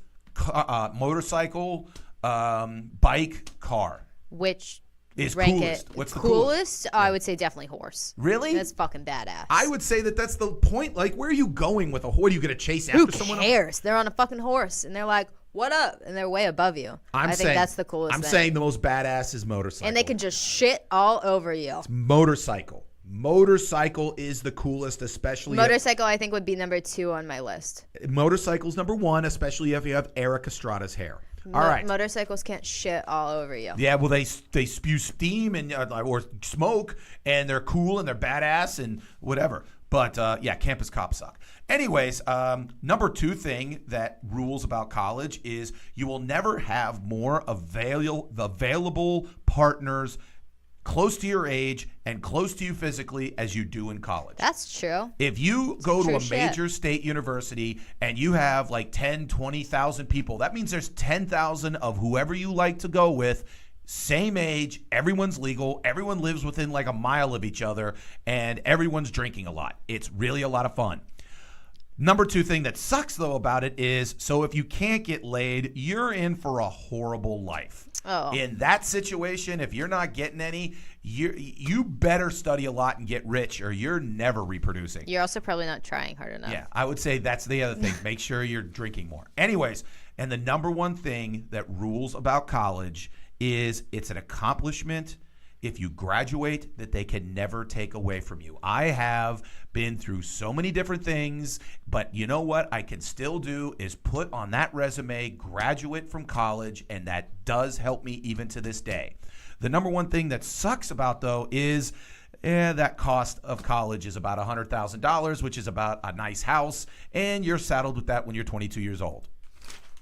motorcycle, bike, car. Which is rank coolest? it? What's the coolest? Oh, I would say definitely horse. Really? That's fucking badass. I would say that's the point. Like, where are you going with a horse? Are you going to chase after Who someone? cares? They're on a fucking horse, and they're like, what up? And they're way above you. I think that's the coolest thing. I'm saying the most badass is motorcycle. And they can just shit all over you. It's motorcycle. Motorcycle is the coolest, especially. Motorcycle, I think, would be number 2 on my list. Motorcycle's number 1, especially if you have Eric Estrada's hair. All right. Motorcycles can't shit all over you. Yeah, well, they spew steam and or smoke, and they're cool and they're badass and whatever. But campus cops suck. Anyways, number 2 thing that rules about college is you will never have more available partners close to your age and close to you physically as you do in college. That's true. If you go to a major state university and you have like 10, 20,000 people, that means there's 10,000 of whoever you like to go with, same age, everyone's legal, everyone lives within like a mile of each other, and everyone's drinking a lot. It's really a lot of fun. Number 2 thing that sucks, though, about it is, so if you can't get laid, you're in for a horrible life. Oh. In that situation, if you're not getting any, you better study a lot and get rich, or you're never reproducing. You're also probably not trying hard enough. Yeah, I would say that's the other thing. Make sure you're drinking more. Anyways, and the number 1 thing that rules about college is it's an accomplishment. if you graduate, that they can never take away from you. I have been through so many different things, but you know what I can still do is put on that resume, graduate from college, and that does help me even to this day. The number one thing that sucks about, though, is that cost of college is about $100,000, which is about a nice house, and you're saddled with that when you're 22 years old.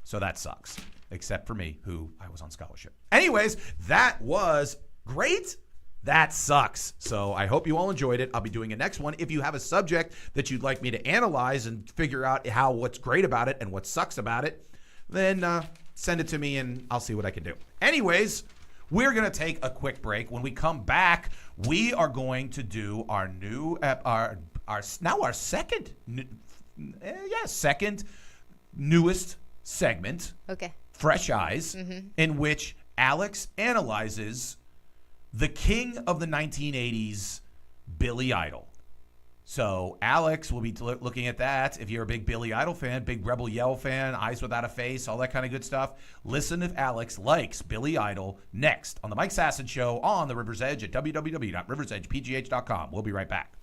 So that sucks, except for me, who I was on scholarship. Anyways, that was great. That sucks. So I hope you all enjoyed it. I'll be doing a next one. If you have a subject that you'd like me to analyze and figure out what's great about it and what sucks about it, then send it to me and I'll see what I can do. Anyways, we're going to take a quick break. When we come back, we are going to do our new, second newest segment, Okay. Fresh Eyes, in which Alex analyzes the king of the 1980s, Billy Idol. So Alex will be looking at that. If you're a big Billy Idol fan, big Rebel Yell fan, Eyes Without a Face, all that kind of good stuff, listen if Alex likes Billy Idol next on the Mike Sasson Show on the River's Edge at www.riversedgepgh.com. We'll be right back.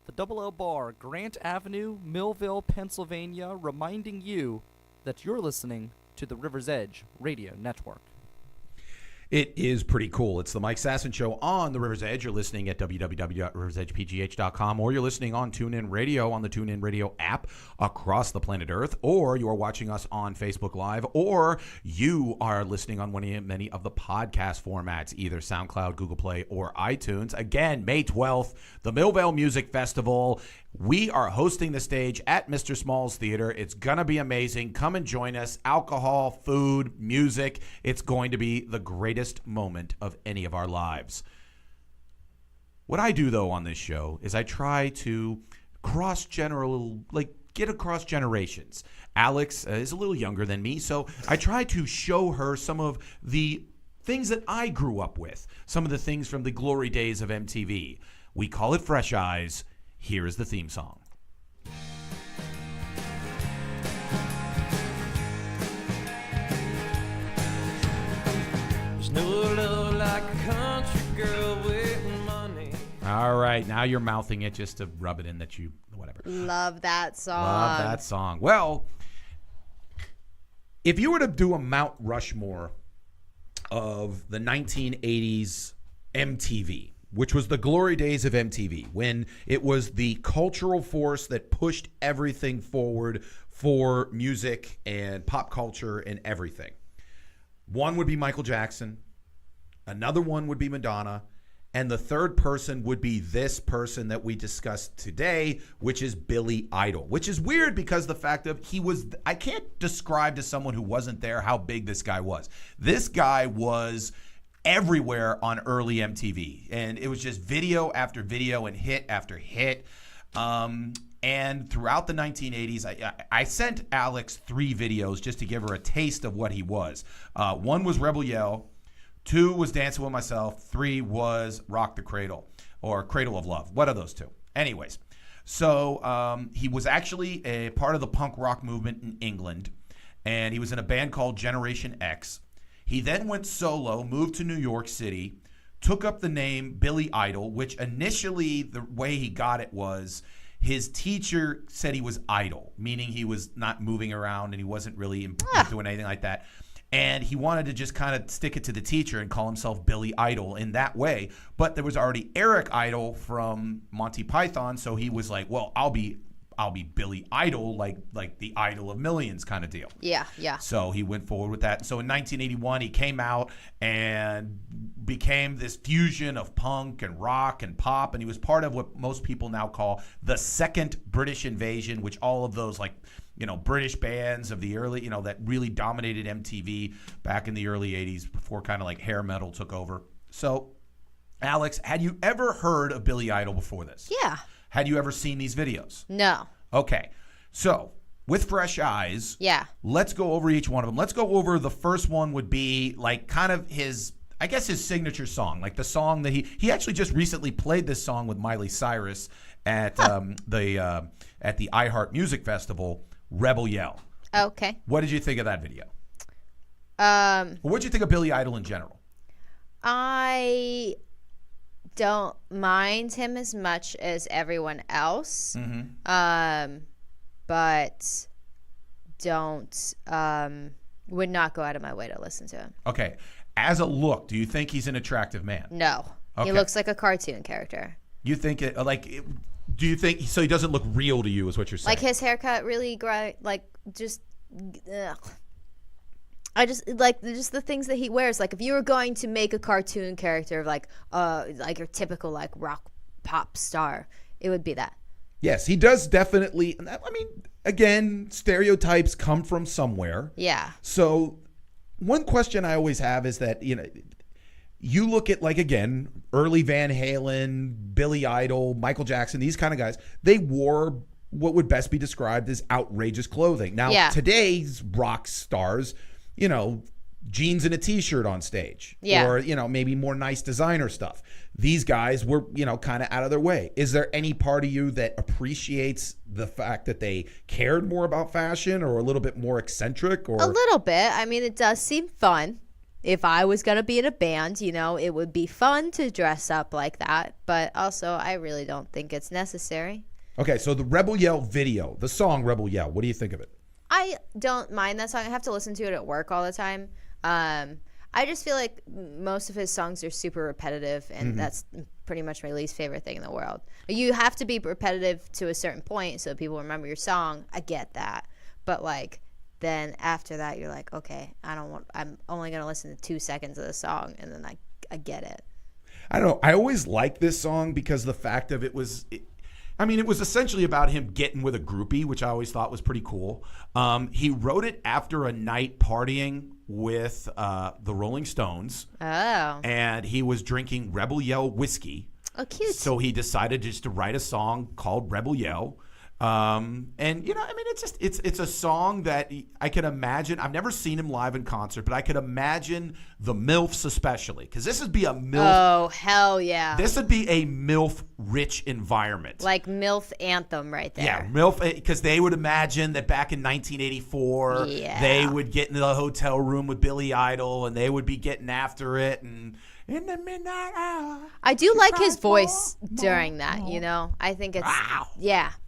The Double L Bar, Grant Avenue, Millville, Pennsylvania, reminding you that you're listening to the River's Edge Radio Network. It is pretty cool. It's the Mike Sasson Show on the River's Edge. You're listening at www.riversedgepgh.com, or you're listening on TuneIn Radio on the TuneIn Radio app across the planet Earth, or you are watching us on Facebook Live, or you are listening on many of the podcast formats, either SoundCloud, Google Play, or iTunes. Again, May 12th, the Millvale Music Festival. We are hosting the stage at Mr. Small's Theater. It's going to be amazing. Come and join us. Alcohol, food, music. It's going to be the greatest moment of any of our lives. What I do, though, on this show is I try to get across generations. Alex is a little younger than me, so I try to show her some of the things that I grew up with, some of the things from the glory days of MTV. We call it Fresh Eyes. Here is the theme song. There's no love like a country girl with money. All right, now you're mouthing it just to rub it in that you, whatever. Love that song. Love that song. Well, if you were to do a Mount Rushmore of the 1980s MTV, which was the glory days of MTV, when it was the cultural force that pushed everything forward for music and pop culture and everything. One would be Michael Jackson. Another one would be Madonna. And the third person would be this person that we discussed today, which is Billy Idol, which is weird because the fact of I can't describe to someone who wasn't there how big this guy was. This guy was everywhere on early MTV, and it was just video after video and hit after hit. And throughout the 1980s, I sent Alex 3 videos just to give her a taste of what he was. 1 was Rebel Yell, 2 was Dancing with Myself, 3 was Rock the Cradle or Cradle of Love. What are those 2? Anyways, so he was actually a part of the punk rock movement in England, and he was in a band called Generation X. He then went solo, moved to New York City, took up the name Billy Idol, which initially the way he got it was his teacher said he was idle, meaning he was not moving around and he wasn't really doing anything like that. And he wanted to just kind of stick it to the teacher and call himself Billy Idol in that way. But there was already Eric Idle from Monty Python, so he was like, well, I'll be Billy Idol, like the idol of millions kind of deal. Yeah. So he went forward with that. So in 1981, he came out and became this fusion of punk and rock and pop, and he was part of what most people now call the second British invasion, which all of those British bands of the early, that really dominated MTV back in the early 80s before kind of like hair metal took over. So, Alex, had you ever heard of Billy Idol before this? Yeah. Had you ever seen these videos? No. Okay. So, with Fresh Eyes, Yeah. let's go over each one of them. Let's go over the first one would be like kind of his signature song, like the song that he actually just recently played this song with Miley Cyrus at the iHeart Music Festival, Rebel Yell. Okay. What did you think of that video? What did you think of Billy Idol in general? I don't mind him as much as everyone else, but don't would not go out of my way to listen to him. Okay. As a look, do you think he's an attractive man? No. Okay. He looks like a cartoon character. You think do you think so? He doesn't look real to you, is what you're saying? Like his haircut really just ugh. I just like just the things that he wears. Like if you were going to make a cartoon character of like your typical like rock pop star, it would be that. Yes, he does definitely. I mean, again, stereotypes come from somewhere. Yeah. So one question I always have is that, you look at, like, again, early Van Halen, Billy Idol, Michael Jackson, these kind of guys, they wore what would best be described as outrageous clothing. Now, today's rock stars, jeans and a t-shirt on stage. Yeah. Or, maybe more nice designer stuff. These guys were, kind of out of their way. Is there any part of you that appreciates the fact that they cared more about fashion or a little bit more eccentric? Or a little bit. I mean, it does seem fun. If I was going to be in a band, it would be fun to dress up like that. But also, I really don't think it's necessary. Okay, so the Rebel Yell video, the song Rebel Yell, what do you think of it? I don't mind that song. I have to listen to it at work all the time. I just feel like most of his songs are super repetitive, and that's pretty much my least favorite thing in the world. You have to be repetitive to a certain point so people remember your song. I get that. But, then after that, you're like, okay, I'm only going to listen to 2 seconds of the song, and then I get it. I don't know. I always liked this song because the fact of it was essentially about him getting with a groupie, which I always thought was pretty cool. He wrote it after a night partying with the Rolling Stones. Oh. And he was drinking Rebel Yell whiskey. Oh, cute. So he decided just to write a song called Rebel Yell. It's a song that I can imagine. I've never seen him live in concert, but I could imagine the MILFs especially, because this would be a MILF. Oh, hell yeah. This would be a MILF-rich environment. Like MILF anthem right there. Yeah, MILF, because they would imagine that back in 1984, they would get into the hotel room with Billy Idol, and they would be getting after it, and in the midnight hour. I do like his voice during that, I think it's,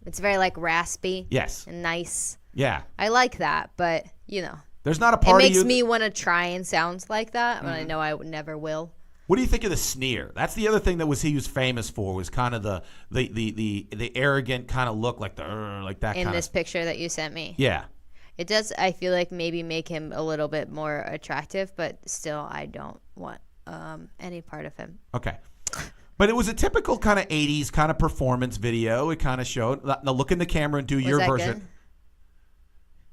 it's very raspy. Yes. And nice. Yeah. I like that, but, there's not a part it of you. makes me want to try and sound like that, but I know I never will. What do you think of the sneer? That's the other thing that he was famous for, was kind of the arrogant kind of look, like that in this picture that you sent me. Yeah. It does, I feel like, maybe make him a little bit more attractive, but still I don't want any part of him. Okay. But it was a typical kind of 80s kind of performance video. It kind of showed. Now look in the camera and do your version. Good?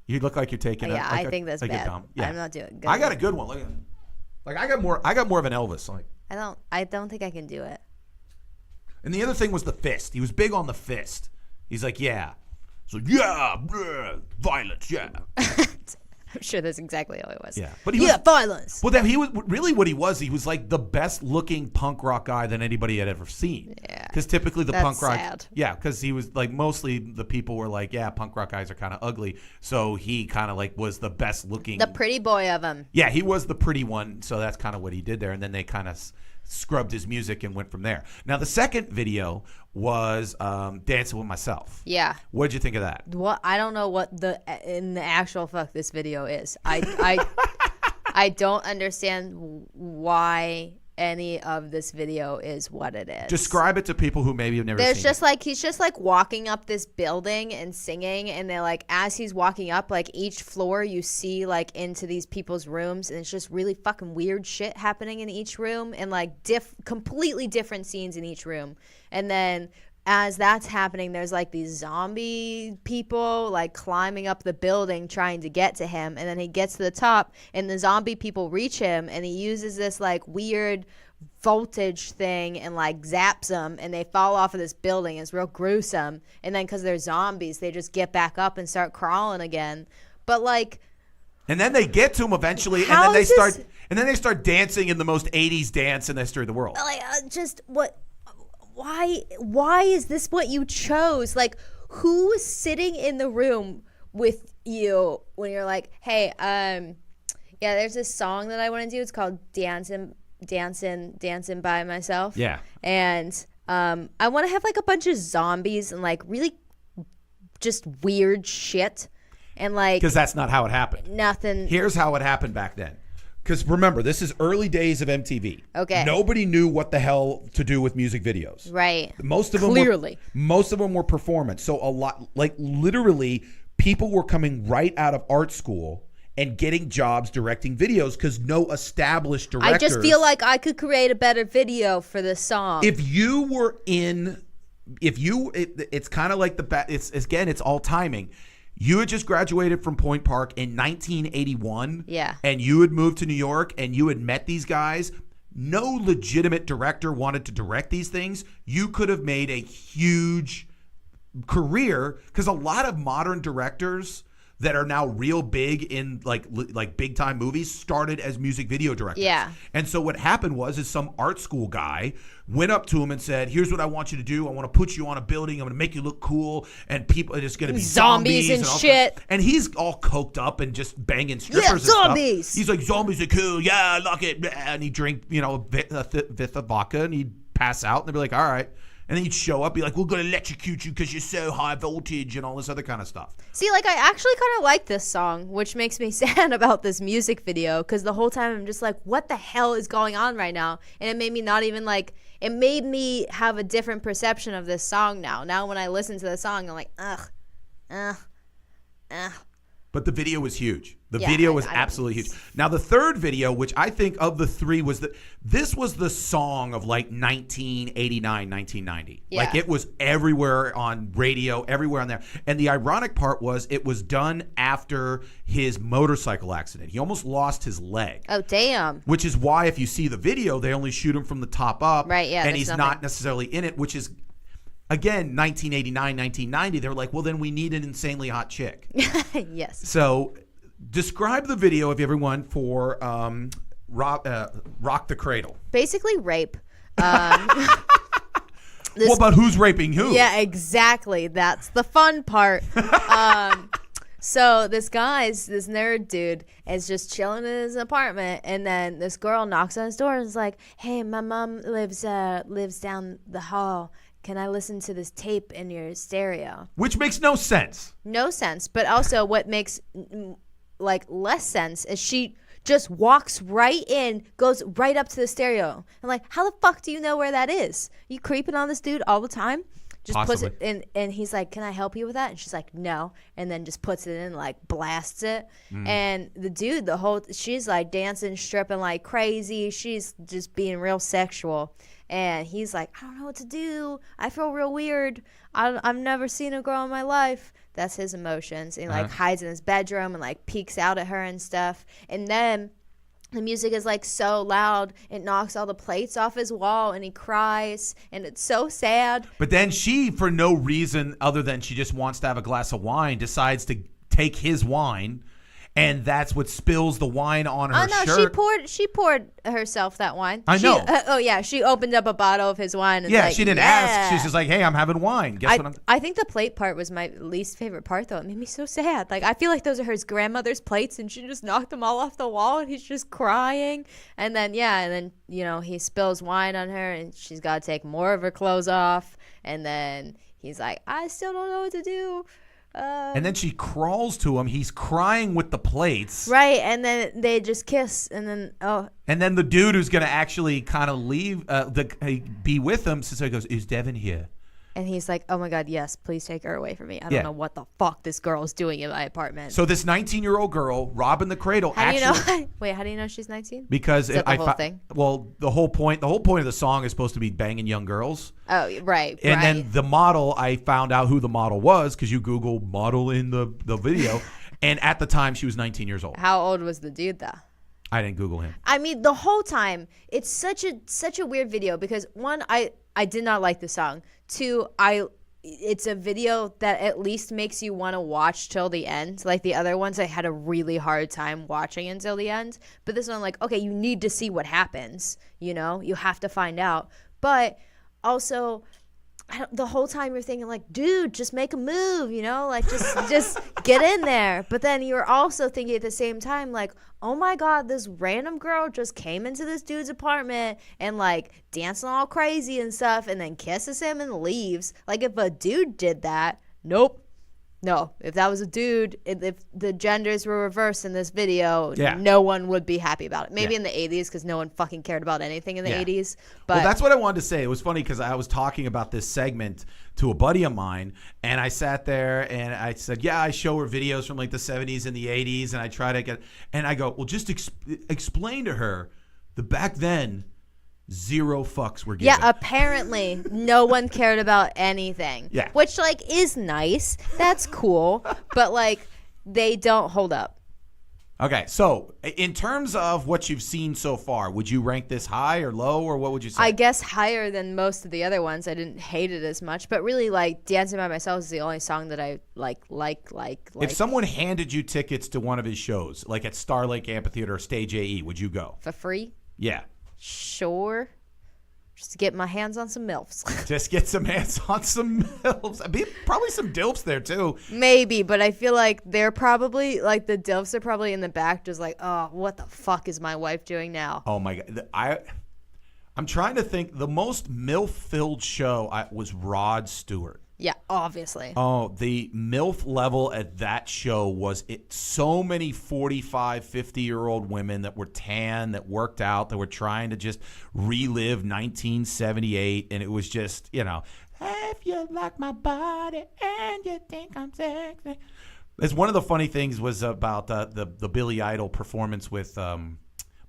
You look like you're taking it. I think that's bad. Yeah. I'm not doing good. I got a good one. Look at it. I got more of an Elvis. I don't think I can do it. And the other thing was the fist. He was big on the fist. He's like, yeah. So yeah, violence, yeah. I'm sure that's exactly how it was. Yeah, but violence. Well, then he was really what he was. He was like the best looking punk rock guy that anybody had ever seen. Yeah, because typically that's punk rock. Sad. Yeah, because he was mostly the people were like, yeah, punk rock guys are kind of ugly. So he kind of was the best looking, the pretty boy of them. Yeah, he was the pretty one. So that's kind of what he did there, and then they kind of scrubbed his music and went from there. Now the second video was Dancing with Myself. Yeah. What did you think of that? What, I don't know what in the actual fuck this video is. I don't understand why any of this video is what it is. Describe it to people who maybe have never seen it. He's just walking up this building and singing, and they're as he's walking up, each floor you see into these people's rooms, and it's just really fucking weird shit happening in each room, and completely different scenes in each room. And then as that's happening, there's these zombie people climbing up the building trying to get to him, and then he gets to the top and the zombie people reach him, and he uses this weird voltage thing and zaps them, and they fall off of this building. It's real gruesome, and then because they're zombies, they just get back up and start crawling again. But and then they get to him eventually, and then they start dancing in the most 80s dance in the history of the world. Why is this what you chose? Who was sitting in the room with you when you're hey, yeah, there's this song that I want to do. It's called Dancing dancing by myself. Yeah. And I want to have like a bunch of zombies and like really just weird shit. And like, Because that's not how it happened. nothing. Here's how it happened back then. Because remember, this is early days of MTV. Okay. Nobody knew what the hell to do with music videos. Right. Most of them were performance. So a lot, like literally, people were coming right out of art school and getting jobs directing videos because no established directors. I just feel like I could create a better video for this song. If you were in, it's kind of like it's all timing. You had just graduated from Point Park in 1981. Yeah. And you had moved to New York and you had met these guys. No legitimate director wanted to direct these things. You could have made a huge career because a lot of modern directors that are now real big in like big time movies started as music video directors. Yeah. And so what happened is some art school guy went up to him and said, "Here's what I want you to do. I want to put you on a building. I'm going to make you look cool, and people it's going to be Zombies and all shit." And he's all coked up and just banging strippers. Yeah, and zombies. Stuff. He's like, "Zombies are cool. Yeah, I like it." And he'd drink, a fifth of vodka, and he'd pass out, and they'd be like, "All right." And then he'd show up, be like, "We're going to electrocute you because you're so high voltage," and all this other kind of stuff. See, like, I actually kind of like this song, which makes me sad about this music video, because the whole time I'm just like, what the hell is going on right now? And it made me not even, like, it made me have a different perception of this song now. Now when I listen to the song, I'm like, ugh. But the video was huge. The Yeah, video was I absolutely huge. Now, the third video, which I think of the three, this was the song of like 1989, 1990. Yeah. Like it was everywhere on radio, everywhere on there. And the ironic part was it was done after his motorcycle accident. He almost lost his leg. Oh, damn. Which is why if you see the video, they only shoot him from the top up. Right, yeah, And there's he's nothing. not necessarily in it, which is, again, 1989, 1990. They were like, well, then we need an insanely hot chick. Yes. So, describe the video of everyone for Rock the Cradle. Basically rape. Well, but who's raping who? Yeah, exactly. That's the fun part. So this nerd dude is just chilling in his apartment, and then this girl knocks on his door and is like, "Hey, my mom lives down the hall. Can I listen to this tape in your stereo?" Which makes no sense. No sense. But also what makes like less sense is she just walks right in, goes right up to the stereo. I'm like, how the fuck do you know where that is? You creeping on this dude all the time? Just Possibly. puts it in, and he's like, "Can I help you with that?" And she's like, "No," and then just puts it in, like blasts it. And the dude, she's like dancing, stripping like crazy. She's just being real sexual, and he's like, "I don't know what to do. I feel real weird. I've never seen a girl in my life." That's his emotions, and he like hides in his bedroom and like peeks out at her and stuff, and then the music is like so loud, it knocks all the plates off his wall, and he cries, and it's so sad. But then she, for no reason other than she just wants to have a glass of wine, decides to take his wine, and that's what spills the wine on her shirt. Oh no, she poured herself that wine. I know. She opened up a bottle of his wine. And Yeah, like, she didn't ask. She's just like, "Hey, I'm having wine. Guess what I'm..." I think the plate part was my least favorite part, though. It made me so sad. Like, I feel like those are his grandmother's plates, and she just knocked them all off the wall, and he's just crying. And then he spills wine on her, and she's got to take more of her clothes off. And then he's like, "I still don't know what to do." And then she crawls to him. He's crying with the plates. Right, and then they just kiss, and then And then the dude who's going to actually kind of leave, be with him, so he goes, "Is Devin here?" and he's like, "Oh my God, yes, please take her away from me. I don't know what the fuck this girl is doing in my apartment." So this 19-year-old girl, robbing the cradle, How do you actually... know? Wait, how do you know she's 19? Because Is that the whole thing? Well, the whole point of the song is supposed to be banging young girls. Oh, right. And then the model, I found out who the model was because you Google model in the video. And at the time, she was 19 years old. How old was the dude, though? I didn't Google him. I mean, the whole time, it's such a weird video because, one, I did not like the song. Two, it's a video that at least makes you want to watch till the end. Like the other ones, I had a really hard time watching until the end. But this one, like, okay, you need to see what happens. You have to find out. But also, the whole time you're thinking like, dude, just make a move, like just get in there. But then you're also thinking at the same time like, oh my God, this random girl just came into this dude's apartment and like dancing all crazy and stuff and then kisses him and leaves. Like if a dude did that, nope. No, if that was a dude, if the genders were reversed in this video, no one would be happy about it. Maybe in the 80s because no one fucking cared about anything in the 80s. But well, that's what I wanted to say. It was funny because I was talking about this segment to a buddy of mine, and I sat there and I said, yeah, I show her videos from like the 70s and the 80s, and I try to get – and I go, well, just explain to her that back then – 0 fucks were given. Yeah, apparently no one cared about anything. Yeah. Which, like, is nice. That's cool. But, like, they don't hold up. Okay, so in terms of what you've seen so far, would you rank this high or low, or what would you say? I guess higher than most of the other ones. I didn't hate it as much. But really, like, Dancing by Myself is the only song that I like. If someone handed you tickets to one of his shows, like at Star Lake Amphitheater or Stage AE, would you go? For free? Yeah. Sure. Just to get my hands on some MILFs. Just get some hands on some MILFs. Probably some DILFs there, too. Maybe, but I feel like they're probably, like, the DILFs are probably in the back just like, oh, what the fuck is my wife doing now? Oh, my God. I'm trying to think. The most MILF-filled show was Rod Stewart. Yeah, obviously. Oh, the MILF level at that show was so many 45, 50-year-old women that were tan, that worked out, that were trying to just relive 1978. And it was just, if you like my body and you think I'm sexy. That's one of the funny things was about the Billy Idol performance with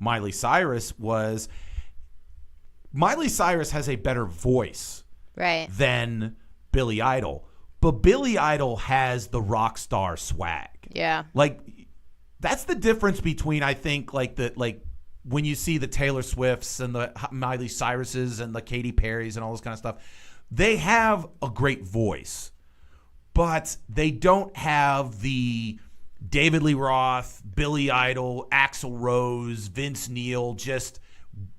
Miley Cyrus was Miley Cyrus has a better voice than Billy Idol, but Billy Idol has the rock star swag. Yeah, like that's the difference between I think like when you see the Taylor Swifts and the Miley Cyruses and the Katy Perrys and all this kind of stuff, they have a great voice, but they don't have the David Lee Roth, Billy Idol, Axl Rose, Vince Neil, just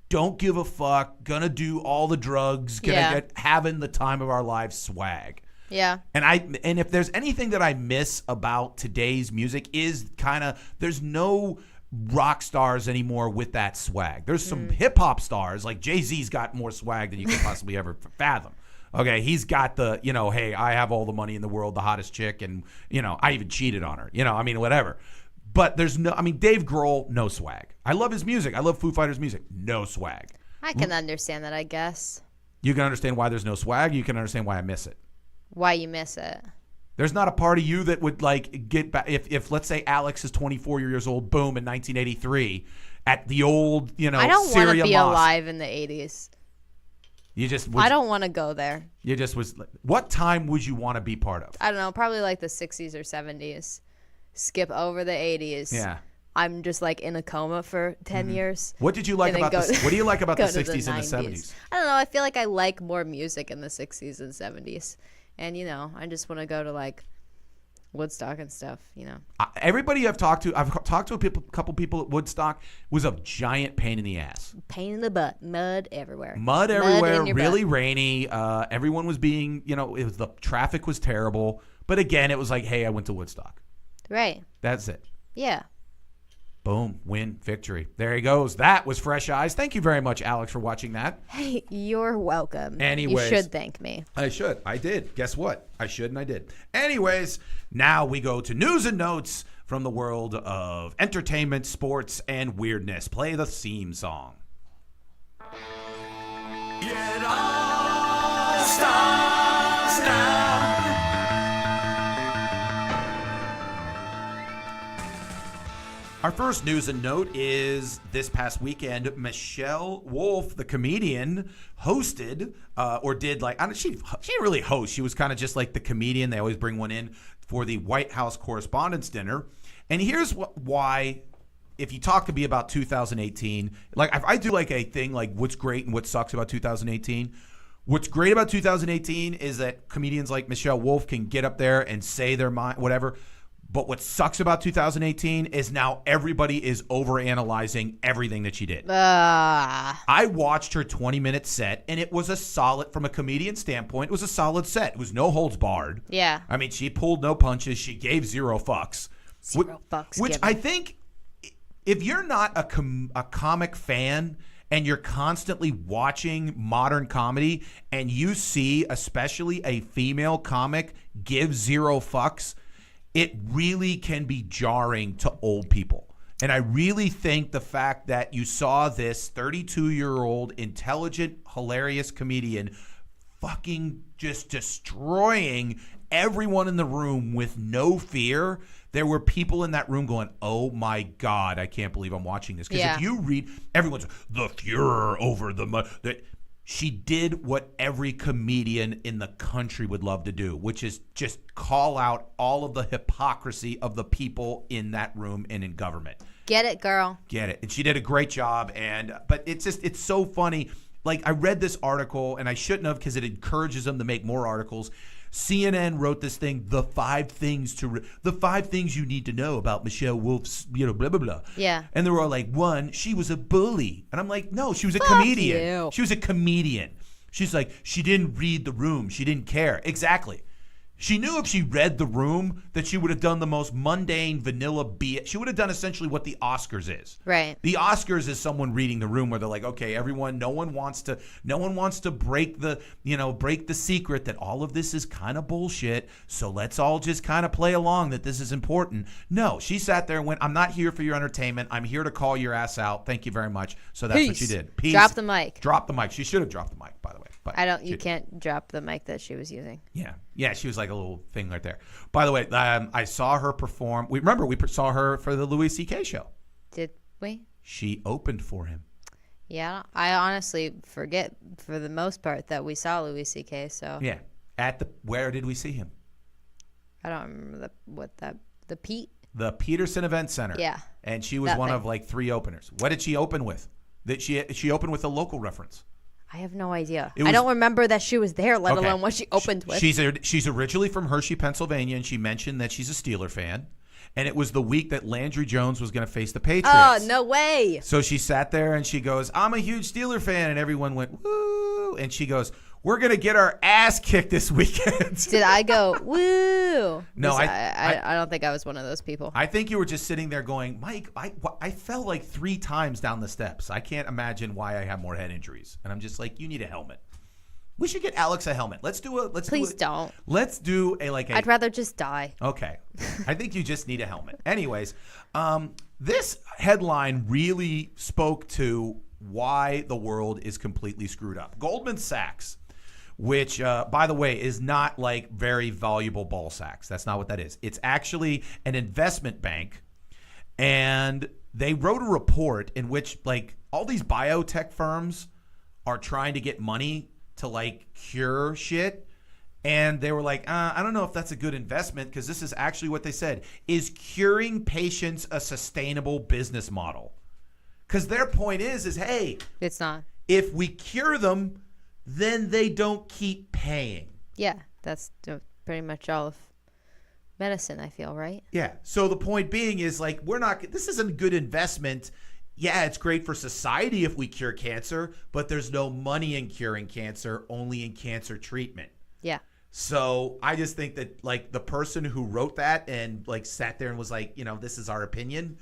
don't give a fuck, gonna do all the drugs, get having the time of our lives swag. Yeah. And if there's anything that I miss about today's music is kind of there's no rock stars anymore with that swag. There's some hip hop stars like Jay-Z's got more swag than you could possibly ever fathom. Okay, he's got the, hey, I have all the money in the world, the hottest chick, and I even cheated on her. Whatever. But there's Dave Grohl, no swag. I love his music. I love Foo Fighters music. No swag. I can understand that, I guess. You can understand why there's no swag. You can understand why I miss it. Why you miss it? There's not a part of you that would get back. If let's say Alex is 24 years old, boom, in 1983 at the old, I don't want to be alive in the 80s. You just I don't want to go there. You just was. What time would you want to be part of? I don't know. Probably like the 60s or 70s. Skip over the 80s. Yeah. I'm just like in a coma for 10 years. What did you like about this? What do you like about the 60s and the 70s? I don't know. I feel like I like more music in the 60s and 70s. And, I just want to go to like Woodstock and stuff, Everybody I've talked to a couple people at Woodstock, was a giant pain in the ass. Pain in the butt. Mud everywhere. Mud everywhere. Really rainy. Everyone was being, the traffic was terrible. But again, it was like, hey, I went to Woodstock. Right. That's it. Yeah. Boom. Win. Victory. There he goes. That was Fresh Eyes. Thank you very much, Alex, for watching that. Hey, you're welcome. Anyways. You should thank me. I should. I did. Guess what? I should and I did. Anyways, now we go to news and notes from the world of entertainment, sports, and weirdness. Play the theme song. Get all stars now. Our first news and note is this past weekend, Michelle Wolf, the comedian, hosted or did she didn't really host. She was kind of just like the comedian. They always bring one in for the White House Correspondents' Dinner. And here's why, if you talk to me about 2018, like if I do like a thing like what's great and what sucks about 2018, what's great about 2018 is that comedians like Michelle Wolf can get up there and say their mind, whatever. But what sucks about 2018 is now everybody is overanalyzing everything that she did. I watched her 20-minute set, and it was a solid, from a comedian standpoint, it was a solid set. It was no holds barred. Yeah. I mean, she pulled no punches. She gave zero fucks. Zero fucks Which given. I think, if you're not a comic fan and you're constantly watching modern comedy and you see especially a female comic give zero fucks, it really can be jarring to old people. And I really think the fact that you saw this 32-year-old intelligent, hilarious comedian fucking just destroying everyone in the room with no fear. There were people in that room going, oh my God, I can't believe I'm watching this. Because if you read, everyone's the furor over the she did what every comedian in the country would love to do, which is just call out all of the hypocrisy of the people in that room and in government. Get it, girl. Get it. And she did a great job. But it's so funny. Like, I read this article, and I shouldn't have because it encourages them to make more articles. CNN wrote this thing, the five things you need to know about Michelle Wolf's, blah, blah, blah. Yeah. And they were all like, one, she was a bully. And I'm like, no, she was a comedian. You. She was a comedian. She's like, she didn't read the room. She didn't care. Exactly. She knew if she read the room that she would have done the most mundane, vanilla BS. She would have done essentially what the Oscars is. Right. The Oscars is someone reading the room where they're like, okay, everyone, no one wants to break the secret that all of this is kind of bullshit. So let's all just kind of play along that this is important. No, she sat there and went, I'm not here for your entertainment. I'm here to call your ass out. Thank you very much. So that's what she did. Peace. Drop the mic. Drop the mic. She should have dropped the mic, by the way. But You can't drop the mic that she was using. Yeah, she was like a little thing right there. By the way, I saw her perform. We saw her for the Louis C.K. show. Did we? She opened for him. Yeah, I honestly forget for the most part that we saw Louis C.K. So Yeah, where did we see him? I don't remember the Pete. The Peterson Event Center. Yeah, and she was one of like 3 openers. What did she open with? That she opened with a local reference. I have no idea. I don't remember that she was there, let alone what she opened with. She's originally from Hershey, Pennsylvania, and she mentioned that she's a Steeler fan. And it was the week that Landry Jones was going to face the Patriots. Oh, no way. So she sat there and she goes, I'm a huge Steeler fan. And everyone went, woo. And she goes, we're going to get our ass kicked this weekend. Did I go, woo? No, I don't think I was one of those people. I think you were just sitting there going, Mike, I fell like 3 times down the steps. I can't imagine why I have more head injuries. And I'm just like, you need a helmet. We should get Alex a helmet. Please don't. Let's do a I'd rather just die. Okay. I think you just need a helmet. Anyways, this headline really spoke to why the world is completely screwed up. Goldman Sachs, which, by the way, is not like very valuable ball sacks. That's not what that is. It's actually an investment bank. And they wrote a report in which, like, all these biotech firms are trying to get money to, like, cure shit. And they were like, I don't know if that's a good investment, because this is actually what they said. Is curing patients a sustainable business model? Because their point is, hey, it's not. If we cure them, then they don't keep paying. Yeah, that's pretty much all of medicine, I feel, right? Yeah. So the point being is, like, this isn't a good investment. Yeah, it's great for society if we cure cancer, but there's no money in curing cancer, only in cancer treatment. Yeah. So I just think that, like, the person who wrote that and, like, sat there and was like, this is our opinion,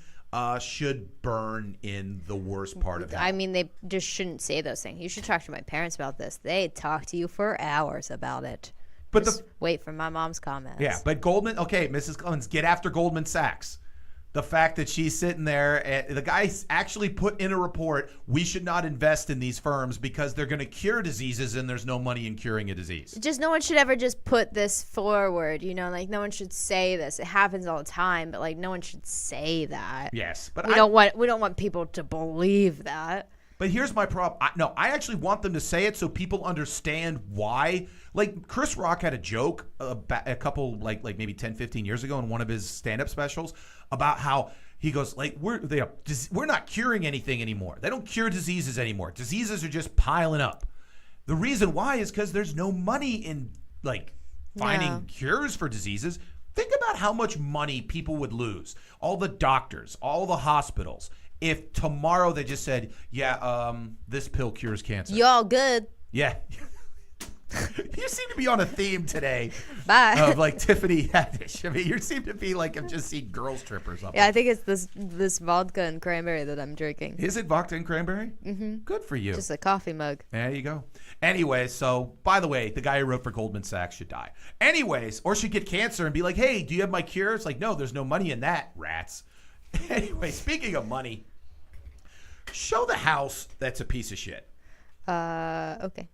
should burn in the worst part of hell. I mean, they just shouldn't say those things. You should talk to my parents about this. They talk to you for hours about it. But just wait for my mom's comments. Yeah, but Mrs. Clemens, get after Goldman Sachs. The fact that she's sitting there, the guy actually put in a report, we should not invest in these firms because they're going to cure diseases and there's no money in curing a disease. Just no one should ever just put this forward, like no one should say this. It happens all the time, but like no one should say that. Yes, but we don't want people to believe that. But here's my problem. I actually want them to say it so people understand why. Like, Chris Rock had a joke a couple, like maybe 10, 15 years ago in one of his stand-up specials about how he goes, like, we're not curing anything anymore. They don't cure diseases anymore. Diseases are just piling up. The reason why is because there's no money in, like, finding cures for diseases. Think about how much money people would lose. All the doctors, all the hospitals. If tomorrow they just said, this pill cures cancer. Y'all good. Yeah. You seem to be on a theme today. Bye. Of like Tiffany Haddish. I mean, you seem to be like I've just seen girls trip or something. Yeah, I think it's this vodka and cranberry that I'm drinking. Is it vodka and cranberry? Mm-hmm. Good for you. Just a coffee mug. There you go. Anyway, so by the way, the guy who wrote for Goldman Sachs should die. Anyways, or should get cancer and be like, hey, do you have my cure? It's like, no, there's no money in that, rats. Anyway, speaking of money, show the house that's a piece of shit. Okay.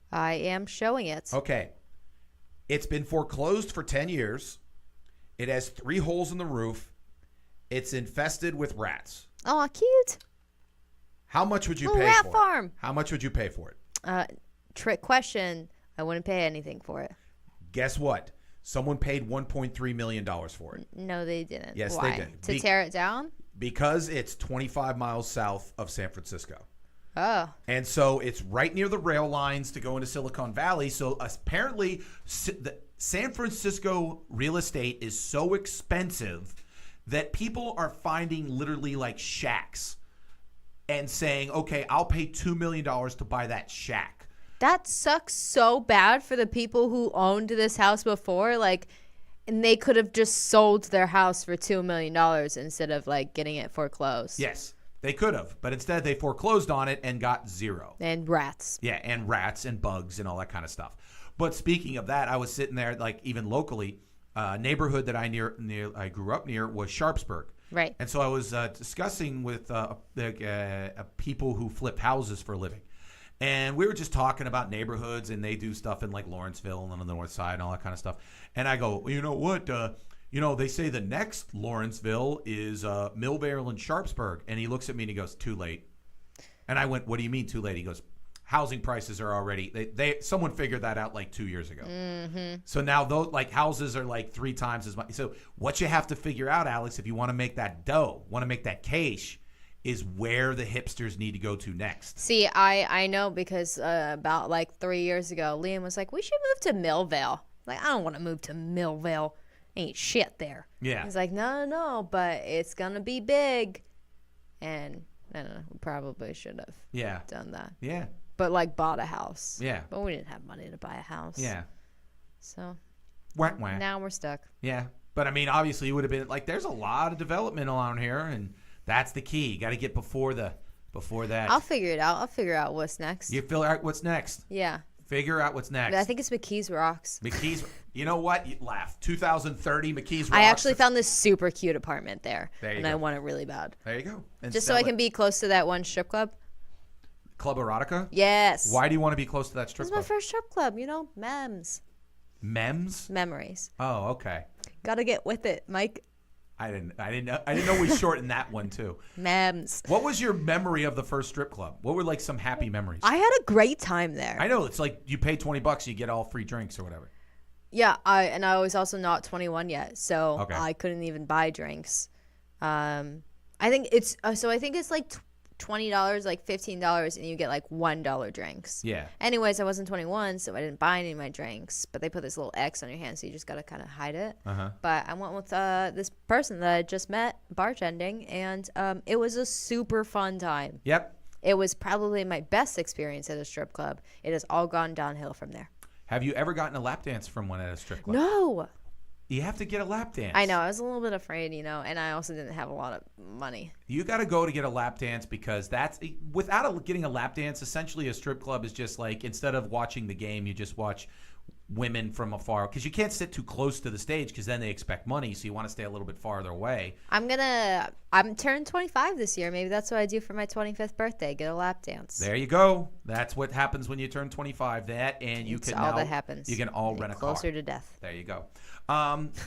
I am showing it. Okay. It's been foreclosed for 10 years. It has 3 holes in the roof. It's infested with rats. Oh, cute. How much would you Little pay rat for farm. it? How much would you pay for it? Trick question. I wouldn't pay anything for it. Guess what? Someone paid $1.3 million for it. No, they didn't. Yes, Why? they did. To tear it down? Because it's 25 miles south of San Francisco. Oh. And so it's right near the rail lines to go into Silicon Valley. So apparently the San Francisco real estate is so expensive that people are finding literally like shacks and saying, okay, I'll pay $2 million to buy that shack. That sucks so bad for the people who owned this house before. Like, and they could have just sold their house for $2 million instead of like getting it foreclosed. Yes, they could have. But instead they foreclosed on it and got 0. And rats. Yeah, and rats and bugs and all that kind of stuff. But speaking of that, I was sitting there, like even locally, neighborhood that I grew up near was Sharpsburg. Right. And so I was discussing with people who flip houses for a living. And we were just talking about neighborhoods, and they do stuff in like Lawrenceville and on the north side and all that kind of stuff. And I go, well, you know what? They say the next Lawrenceville is Millvale and Sharpsburg. And he looks at me and he goes, too late. And I went, what do you mean too late? He goes, housing prices are already, someone figured that out like 2 years ago. Mm-hmm. So now those like houses are like 3 times as much. So what you have to figure out, Alex, if you want to make that dough, want to make that cash, is where the hipsters need to go to next. See, I know because about like 3 years ago, Liam was like, we should move to Millvale. Like, I don't want to move to Millvale. Ain't shit there. Yeah. He's like, no, but it's going to be big. And I don't know, we probably should have done that. Yeah. But like bought a house. Yeah. But we didn't have money to buy a house. Yeah. So Wah, wah. now we're stuck. Yeah. But I mean, obviously, you would have been like, there's a lot of development around here, and that's the key. You got to get before that. I'll figure it out. I'll figure out what's next. You figure out what's next. Yeah. Figure out what's next. I think it's McKees Rocks. McKees. You know what? You laugh. 2030 McKees Rocks. I actually found this super cute apartment there. There you and go. I want it really bad. There you go. And Just so I can be close to that one strip club. Club Erotica? Yes. Why do you want to be close to that strip This is club? my first strip club, memes. Mems? Memories. Oh, okay. Gotta get with it, Mike. I didn't know we shortened that one too. Memes. What was your memory of the first strip club? What were like some happy memories? I had a great time there. I know, it's like you pay $20, you get all free drinks or whatever. Yeah, I was also not 21 yet, so Okay. I couldn't even buy drinks. I think it's like $20, like $15, and you get like $1 drinks. Yeah. Anyways, I wasn't 21, so I didn't buy any of my drinks. But they put this little X on your hand, so you just gotta kind of hide it. Uh-huh. But I went with this person that I just met bartending, and it was a super fun time. Yep. It was probably my best experience at a strip club. It has all gone downhill from there. Have you ever gotten a lap dance from one at a strip club? No. You have to get a lap dance. I know. I was a little bit afraid, and I also didn't have a lot of money. You got to go to get a lap dance because getting a lap dance, essentially a strip club is just like, instead of watching the game, you just watch women from afar because you can't sit too close to the stage because then they expect money, so you want to stay a little bit farther away. I'm turning 25 this year. Maybe that's what I do for my 25th birthday, get a lap dance. There you go. That's what happens when you turn 25. That and you It's can all now, that happens. You can all rent a car. Closer to death. There you go.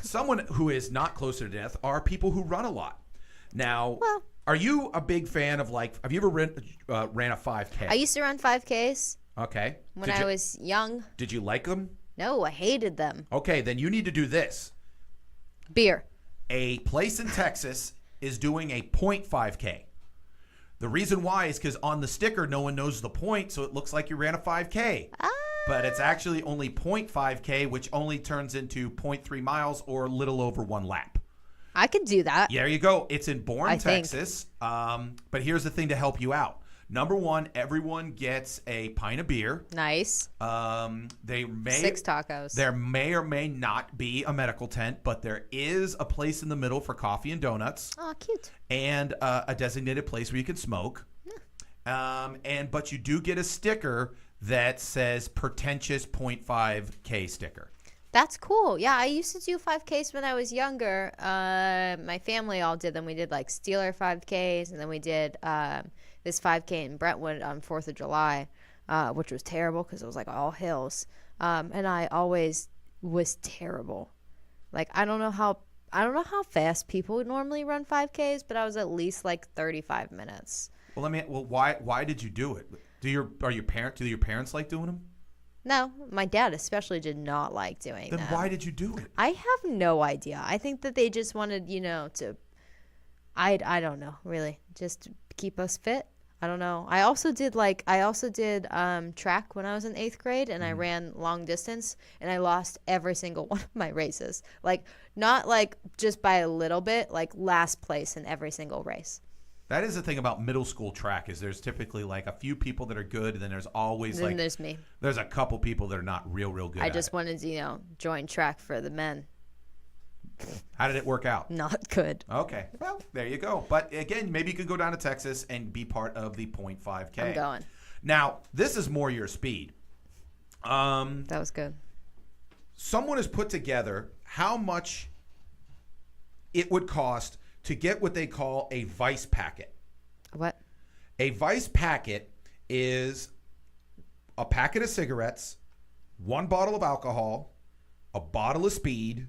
Someone who is not closer to death are people who run a lot. Now, are you a big fan of have you ever ran a 5K? I used to run 5Ks Okay. when I was young. Did you like them? No, I hated them. Okay, then you need to do this. Beer. A place in Texas is doing a 0.5K. The reason why is because on the sticker, no one knows the point, so it looks like you ran a 5K. but it's actually only 0.5K, which only turns into 0.3 miles or a little over 1 lap. I could do that. There you go. It's in Bourne, I think. Texas. But here's the thing to help you out. Number one, everyone gets a pint of beer. Nice. 6 tacos. There may or may not be a medical tent, but there is a place in the middle for coffee and donuts. Oh, cute. And a designated place where you can smoke. But you do get a sticker that says pretentious 0.5K sticker. That's cool. Yeah, I used to do 5Ks when I was younger. My family all did them. We did like Steeler 5Ks, and then we did this 5K in Brentwood on 4th of July, which was terrible because it was like all hills. And I always was terrible. Like I don't know how fast people would normally run 5Ks, but I was at least like 35 minutes. Well, why did you do it? Do your parents like doing them? No, my dad especially did not like doing Then them. why did you do it? I have no idea. I think that they just wanted, to I don't know, really. Just keep us fit. I don't know. I also did track when I was in 8th grade, and I ran long distance, and I lost every single one of my races. Like not like just by a little bit, like last place in every single race. That is the thing about middle school track is there's typically like a few people that are good, and then there's always Then there's me. There's a couple people that are not real good. I just wanted to, join track for the men. How did it work out? Not good. Okay, well there you go. But again, maybe you could go down to Texas and be part of the 0.5K. I'm going. Now this is more your speed. That was good. Someone has put together how much it would cost to get what they call a vice packet. What? A vice packet is a packet of cigarettes, 1 bottle of alcohol, a bottle of speed,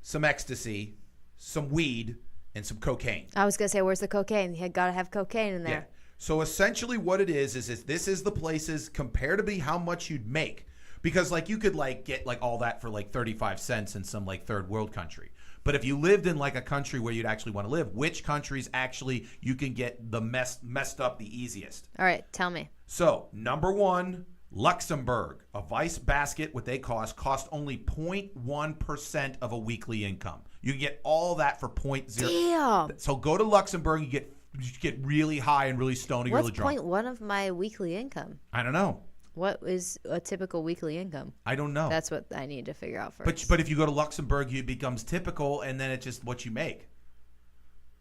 some ecstasy, some weed, and some cocaine. I was going to say, where's the cocaine? You got to have cocaine in there. Yeah. So essentially what it is this is the places comparatively how much you'd make. Because like you could like get like all that for like 35 cents in some like third world country. But if you lived in like a country where you'd actually want to live, which countries actually you can get the messed up the easiest? All right, tell me. So, number 1, Luxembourg. A vice basket, what they cost only 0.1% of a weekly income. You can get all that for 0.0. Damn. So go to Luxembourg, you get really high and really stoned and What's really drunk. 0.1 of my weekly income? I don't know. What is a typical weekly income? I don't know. That's what I need to figure out first. But if you go to Luxembourg, it becomes typical, and then it's just what you make.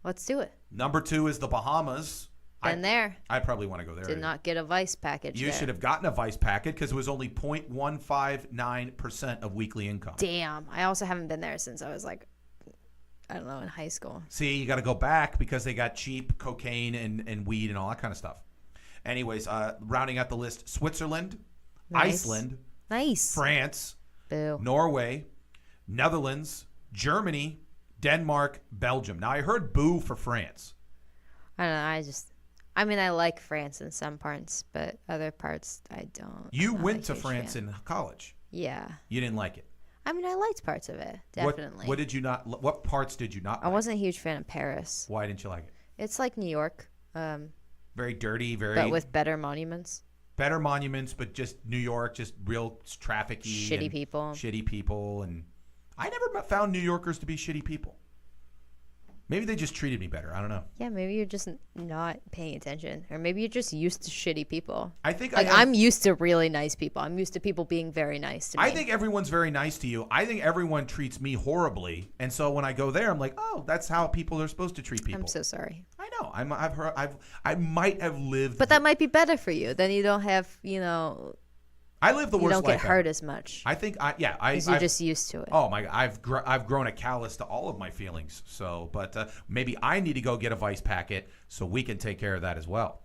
Let's do it. Number 2 is the Bahamas. Been there. I probably want to go there. Did not get a vice package You there. should have gotten a vice packet because it was only 0.159% of weekly income. Damn. I also haven't been there since I was like, I don't know, in high school. See, you got to go back because they got cheap cocaine and weed and all that kind of stuff. Anyways, rounding out the list, Switzerland, Nice. Iceland, Nice. France, Boo. Norway, Netherlands, Germany, Denmark, Belgium. Now, I heard boo for France. I don't know. I like France in some parts, but other parts I don't. You I'm not went a to huge France fan. in college. Yeah. You didn't like it. I liked parts of it, definitely. What did you not? What parts did you not like? I wasn't a huge fan of Paris. Why didn't you like it? It's like New York, Very dirty, but with better monuments. better monuments, but just New York, just real traffic-y. Shitty people. Shitty people. And I never found New Yorkers to be shitty people. Maybe they just treated me better. I don't know. Yeah, maybe you're just not paying attention. Or maybe you're just used to shitty people. I think I'm used to really nice people. I'm used to people being very nice to me. I think everyone's very nice to you. I think everyone treats me horribly. And so when I go there, I'm like, oh, that's how people are supposed to treat people. I'm so sorry. I know. I've heard. I might have lived. But that might be better for you. Then you don't have, I live the you worst don't life get ever. hurt as much. I think you're Because you're just used to it. Oh my! I've grown a callus to all of my feelings. So, but maybe I need to go get a vice packet so we can take care of that as well.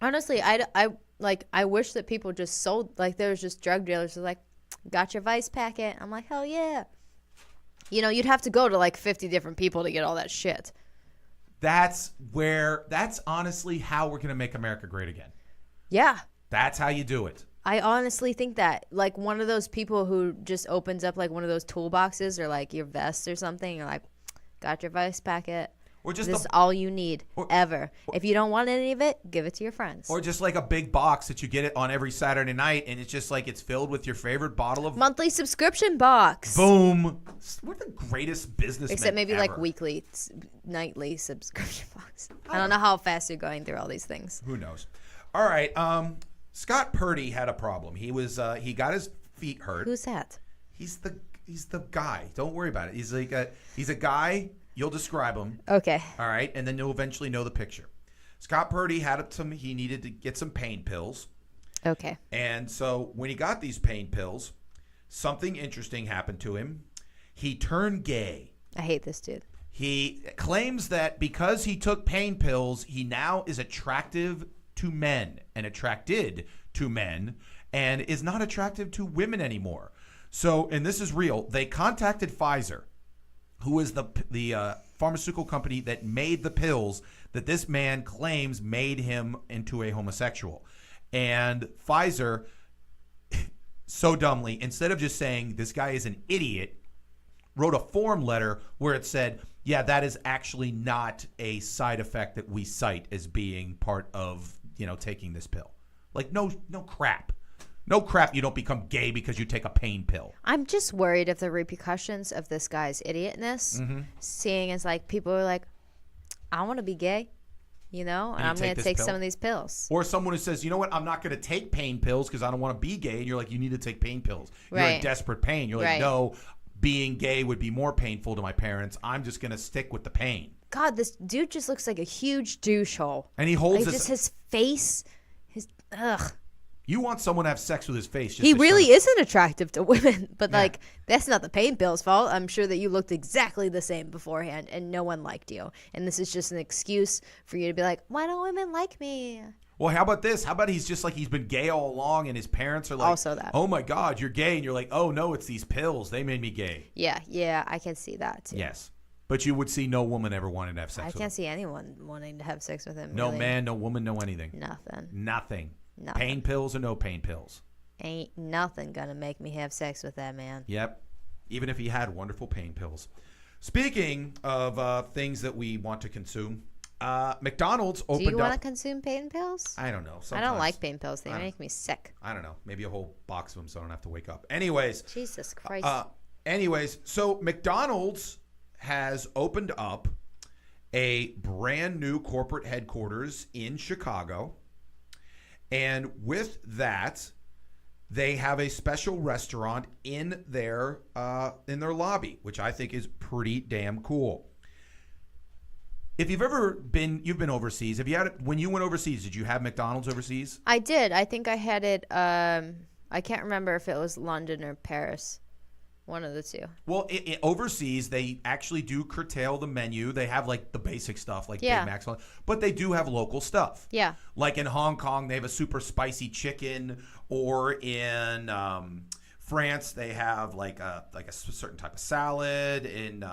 Honestly, I wish that people just sold, like there's just drug dealers who are like, got your vice packet. I'm like, hell yeah. You'd have to go to like 50 different people to get all that shit. That's honestly how we're gonna make America great again. Yeah. That's how you do it. I honestly think that, like, one of those people who just opens up, like, one of those toolboxes or, like, your vest or something, you're like, got your vice packet. Or just This is all you need ever. If you don't want any of it, give it to your friends. Or just like a big box that you get it on every Saturday night, and it's just like it's filled with your favorite bottle of Monthly subscription box. Boom. We're the greatest businessmen Except maybe ever. like weekly, nightly subscription box. I don't know how fast you're going through all these things. Who knows? All right. Scott Purdy had a problem. He was he got his feet hurt. Who's that? He's the guy. Don't worry about it. He's a guy. You'll describe him. Okay. All right, and then you'll eventually know the picture. Scott Purdy he needed to get some pain pills. Okay. And so when he got these pain pills, something interesting happened to him. He turned gay. I hate this dude. He claims that because he took pain pills, he now is attractive to men and attracted to men and is not attractive to women anymore. So, and this is real, they contacted Pfizer, who is the pharmaceutical company that made the pills that this man claims made him into a homosexual. And Pfizer, so dumbly, instead of just saying this guy is an idiot, wrote a form letter where it said, yeah, that is actually not a side effect that we cite as being part of, taking this pill. Like, no crap. No crap, you don't become gay because you take a pain pill. I'm just worried of the repercussions of this guy's idiotness. Seeing as like people are like, I want to be gay, and I'm going to take some of these pills. Or someone who says, you know what, I'm not going to take pain pills because I don't want to be gay. And you're like, you need to take pain pills. You're in Right. desperate pain. You're like, Right. no, being gay would be more painful to my parents. I'm just going to stick with the pain. God, this dude just looks like a huge douche hole. And he holds Like just his face, ugh. You want someone to have sex with his face. Just He to really show- isn't attractive to women, but like that's not the pain pill's fault. I'm sure that you looked exactly the same beforehand and no one liked you. And this is just an excuse for you to be like, why don't women like me? Well, how about this? How about he's just like he's been gay all along and his parents are like, Also that. oh my God, you're gay. And you're like, oh no, it's these pills. They made me gay. Yeah, I can see that too. Yes. But you would see no woman ever wanting to have sex I with him. can't see anyone wanting to have sex with him. No really. man, no woman, no anything. Nothing. Nothing. Nothing. Pain pills or no pain pills. Ain't nothing gonna make me have sex with that man. Yep. Even if he had wonderful pain pills. Speaking of things that we want to consume, McDonald's Do opened you want to up. consume pain pills? I don't know. I Sometimes. don't like pain pills. They I don't- make me sick. I don't know. Maybe a whole box of them so I don't have to wake up. Anyways. Jesus Christ. So McDonald's has opened up a brand new corporate headquarters in Chicago. And with that, they have a special restaurant in their lobby, which I think is pretty damn cool. If you've been overseas. When you went overseas, did you have McDonald's overseas? I did. I think I had it. I can't remember if it was London or Paris. One of the two. Well, overseas, they actually do curtail the menu. They have like the basic stuff like Big Macs, but they do have local stuff. Yeah. Like in Hong Kong, they have a super spicy chicken, or in France, they have like a certain type of salad. In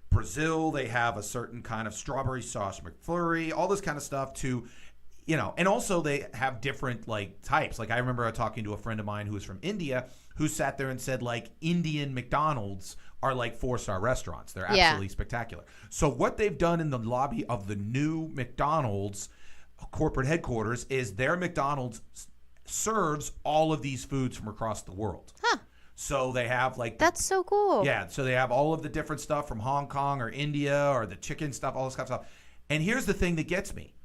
Brazil, they have a certain kind of strawberry sauce McFlurry, all this kind of stuff to, and also they have different like types. Like I remember talking to a friend of mine who was from India who sat there and said like Indian McDonald's are like 4-star restaurants. They're absolutely spectacular. So what they've done in the lobby of the new McDonald's corporate headquarters is their McDonald's serves all of these foods from across the world. Huh. So they have like That's so cool. yeah, so they have all of the different stuff from Hong Kong or India or the chicken stuff, all this kind of stuff. And here's the thing that gets me.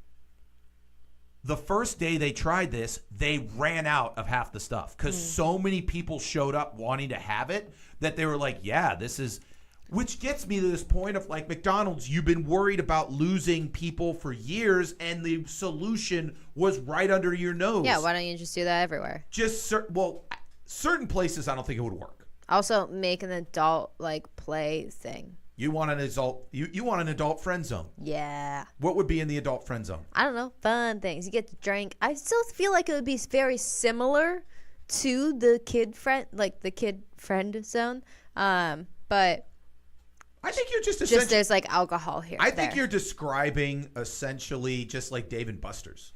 The first day they tried this, they ran out of half the stuff because so many people showed up wanting to have it that they were like, yeah, this is, which gets me to this point of like McDonald's, you've been worried about losing people for years and the solution was right under your nose. Yeah, why don't you just do that everywhere? Certain places I don't think it would work. Also, make an adult like play thing. You want an adult friend zone. Yeah. What would be in the adult friend zone? I don't know. Fun things. You get to drink. I still feel like it would be very similar to the kid friend zone. But I think you're just there's like alcohol here. I think you're describing essentially just like Dave and Buster's.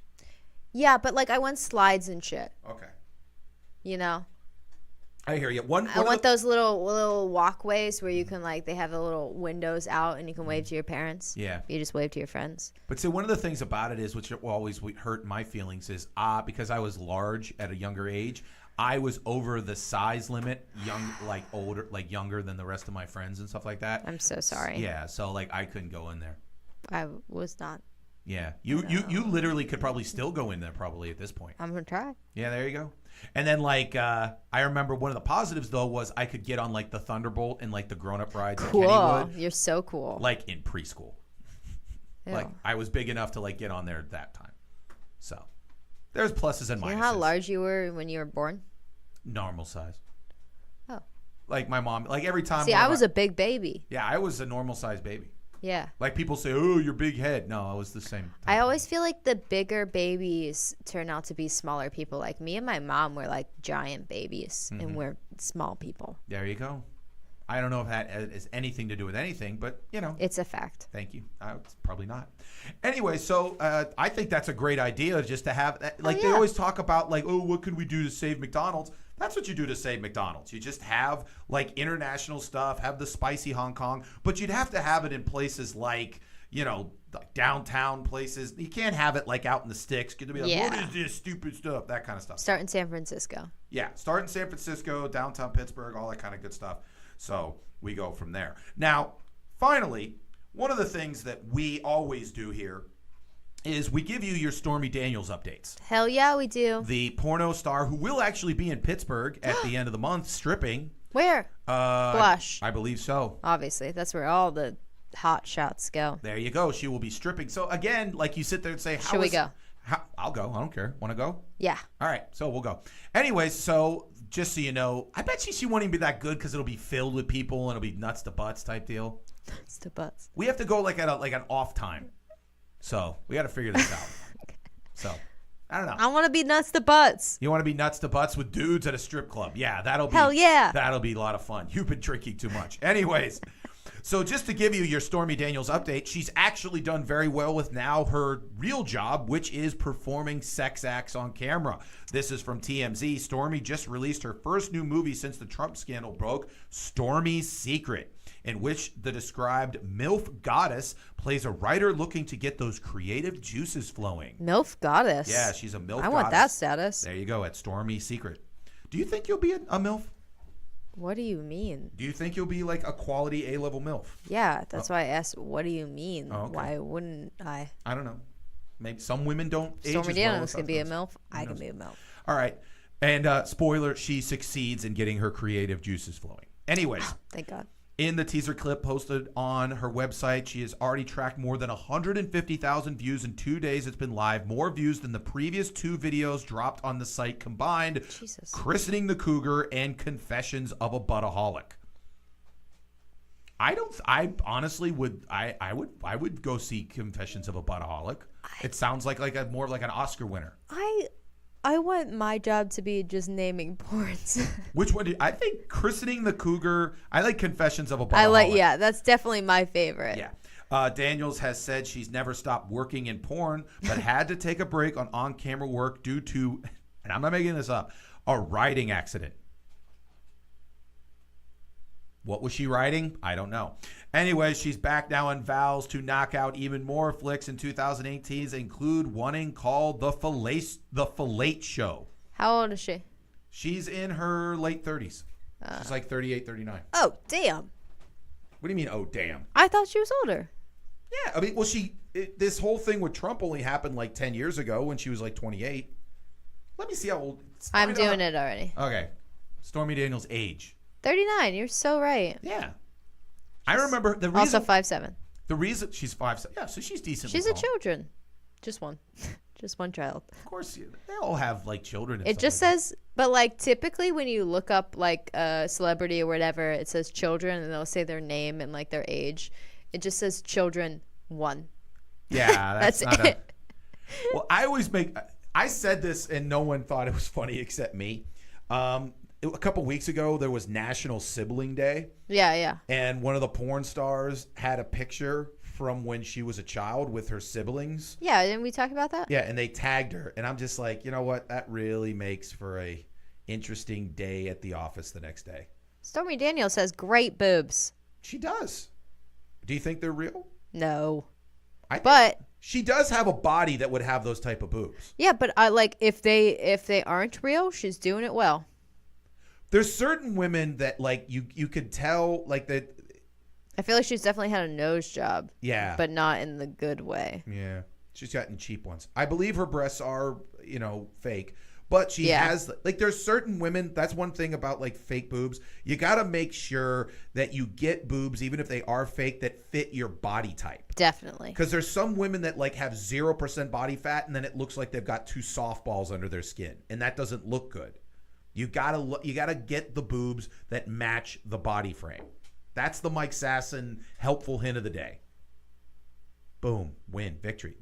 Yeah, but like I want slides and shit. Okay. You know. I hear you. I want those little walkways where you can they have the little windows out and you can wave to your parents. Yeah. You just wave to your friends. But see, one of the things about it is, which will always hurt my feelings, is because I was large at a younger age, I was over the size limit, younger than the rest of my friends and stuff like that. I'm so sorry. Yeah, so I couldn't go in there. I was not. Yeah, you literally could probably still go in there probably at this point. I'm gonna try. Yeah, there you go. And then I remember one of the positives though was I could get on the Thunderbolt and the grown-up rides. Cool. At Kennywood, You're so cool. in preschool. Ew. I was big enough to get on there at that time. So there's pluses and minuses. You know how large you were when you were born? Normal size. Oh. My mom, every time. See, I was a big baby. Yeah, I was a normal size baby. Yeah. People say, "Oh, your big head." No, I was the same. I always feel like the bigger babies turn out to be smaller people. Me and my mom were giant babies, and we're small people. There you go. I don't know if that has anything to do with anything, but it's a fact. Thank you. Probably not. Anyway, so I think that's a great idea, just to have they always talk about oh, what can we do to save McDonald's? That's what you do to save McDonald's. You just have international stuff, have the spicy Hong Kong, but you'd have to have it in places downtown places. You can't have it out in the sticks. You'd be what is this stupid stuff? That kind of stuff. Start in San Francisco. Yeah, start in San Francisco, downtown Pittsburgh, all that kind of good stuff. So we go from there. Now, finally, one of the things that we always do here is we give you your Stormy Daniels updates. Hell yeah, we do. The porno star who will actually be in Pittsburgh at the end of the month stripping. Where? Blush. I believe so. Obviously, that's where all the hot shots go. There you go. She will be stripping. So again, you sit there and say, should we go? I'll go. I don't care. Want to go? Yeah. All right. So we'll go. Anyways, so just so you know, I bet she won't even be that good because it'll be filled with people and it'll be nuts to butts type deal. Nuts to butts. We have to go at an off time. So we got to figure this out. Okay. So I don't know. I want to be nuts to butts. You want to be nuts to butts with dudes at a strip club? Yeah, that'll be hell yeah. That'll be a lot of fun. You've been drinking too much. Anyways, so just to give you your Stormy Daniels update, she's actually done very well with now her real job, which is performing sex acts on camera. This is from TMZ. Stormy just released her first new movie since the Trump scandal broke, Stormy's Secret, in which the described MILF goddess plays a writer looking to get those creative juices flowing. MILF goddess? Yeah, she's a MILF goddess. I want that status. There you go, at Stormy's Secret. Do you think you'll be a MILF? What do you mean? Do you think you'll be a quality A-level MILF? Yeah, that's why I asked, what do you mean? Oh, okay. Why wouldn't I? I don't know. Maybe some women don't age Stormy as Daniels well. can be a MILF. I can be a MILF. All right. And spoiler, she succeeds in getting her creative juices flowing. Anyways. Thank God. In the teaser clip posted on her website, she has already tracked more than 150,000 views in 2 days. It's been live. More views than the previous 2 videos dropped on the site combined. Jesus. Christening the Cougar and Confessions of a Buttaholic. I honestly would go see Confessions of a Buttaholic. It sounds like more like an Oscar winner. I want my job to be just naming porns. Which one? I think Christening the Cougar. I like Confessions of a Buttaholic. Yeah, that's definitely my favorite. Yeah. Daniels has said she's never stopped working in porn, but had to take a break on on-camera work due to, and I'm not making this up, a riding accident. What was she riding? I don't know. Anyway, she's back now and vows to knock out even more flicks in 2018, include one called The Fillet Show. How old is she? She's in her late 30s. She's 38, 39. Oh, damn. What do you mean, oh, damn? I thought she was older. Yeah, I mean, well, this whole thing with Trump only happened 10 years ago when she was 28. Let me see how old. I'm doing it already. Okay. Stormy Daniels' age. 39. You're so right. Yeah. I remember the reason. Also 5'7". The reason she's 5'7". Yeah, so she's decently She's tall. a children. Just one. Just one child. Of course, they all have children. And it just says, but typically when you look up a celebrity or whatever, it says children and they'll say their name and their age. It just says children 1. Yeah, that's not it. Well, I said this and no one thought it was funny except me. A couple weeks ago, there was National Sibling Day. Yeah. And one of the porn stars had a picture from when she was a child with her siblings. Yeah, didn't we talk about that? Yeah, and they tagged her. And I'm just like, you know what? That really makes for a interesting day at the office the next day. Stormy Daniels has great boobs. She does. Do you think they're real? No. But she does have a body that would have those type of boobs. Yeah, but I like if they aren't real, she's doing it well. There's certain women that like you could tell like that. I feel like she's definitely had a nose job. Yeah. But not in the good way. Yeah. She's gotten cheap ones. I believe her breasts are, fake. But she has, like, there's certain women, that's one thing about, like, fake boobs. You got to make sure that you get boobs, even if they are fake, that fit your body type. Definitely. Because there's some women that, like, have 0% body fat, and then it looks like they've got 2 softballs under their skin. And that doesn't look good. You gotta get the boobs that match the body frame. That's the Mike Sasson helpful hint of the day. Boom, win, victory.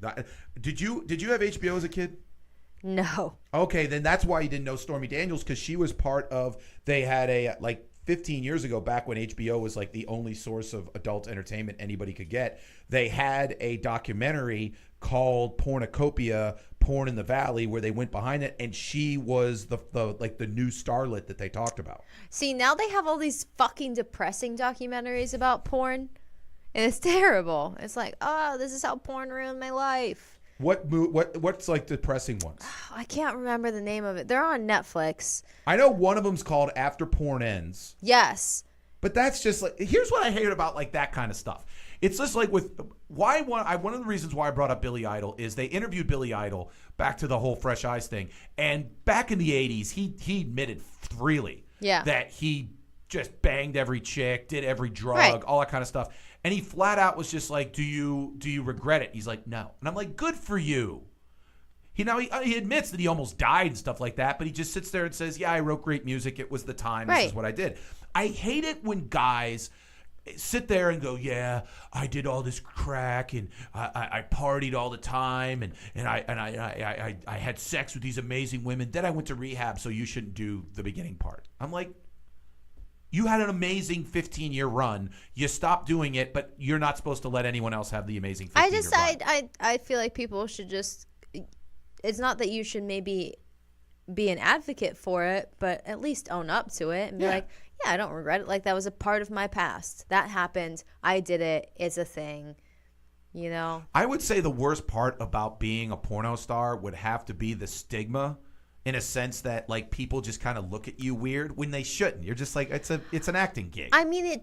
Did you have HBO as a kid? No. Okay, then that's why you didn't know Stormy Daniels, because she was part of. They had a 15 years ago, back when HBO was like the only source of adult entertainment anybody could get. They had a documentary called Pornocopia, Porn in the Valley, where they went behind it, and she was the new starlet that they talked about. See, now they have all these fucking depressing documentaries about porn, and it's terrible. It's like, oh, this is how porn ruined my life. What's like depressing ones? I can't remember the name of it. They're on Netflix. I know one of them's called After Porn Ends. Yes. But that's just like, here's what I hate about like that kind of stuff. It's just like with one of the reasons why I brought up Billy Idol is they interviewed Billy Idol back to the whole Fresh Eyes thing, and back in the 80s he admitted freely that he just banged every chick, did every drug, all that kind of stuff. And he flat out was just like, do you regret it? He's like, no. And I'm like, good for you. He admits that he almost died and stuff like that, but he just sits there and says, yeah, I wrote great music. It was the time. This is what I did. I hate it when guys sit there and go, yeah, I did all this crack and I partied all the time and I had sex with these amazing women. Then I went to rehab, so you shouldn't do the beginning part. I'm like, you had an amazing 15-year run. You stopped doing it, but you're not supposed to let anyone else have the amazing 15-year run. I feel like people should just, it's not that you should maybe be an advocate for it, but at least own up to it and be like, yeah, I don't regret it. Like, that was a part of my past. That happened. I did it. It's a thing. You know? I would say the worst part about being a porno star would have to be the stigma, in a sense that, like, people just kind of look at you weird when they shouldn't. You're just like, it's an acting gig. I mean,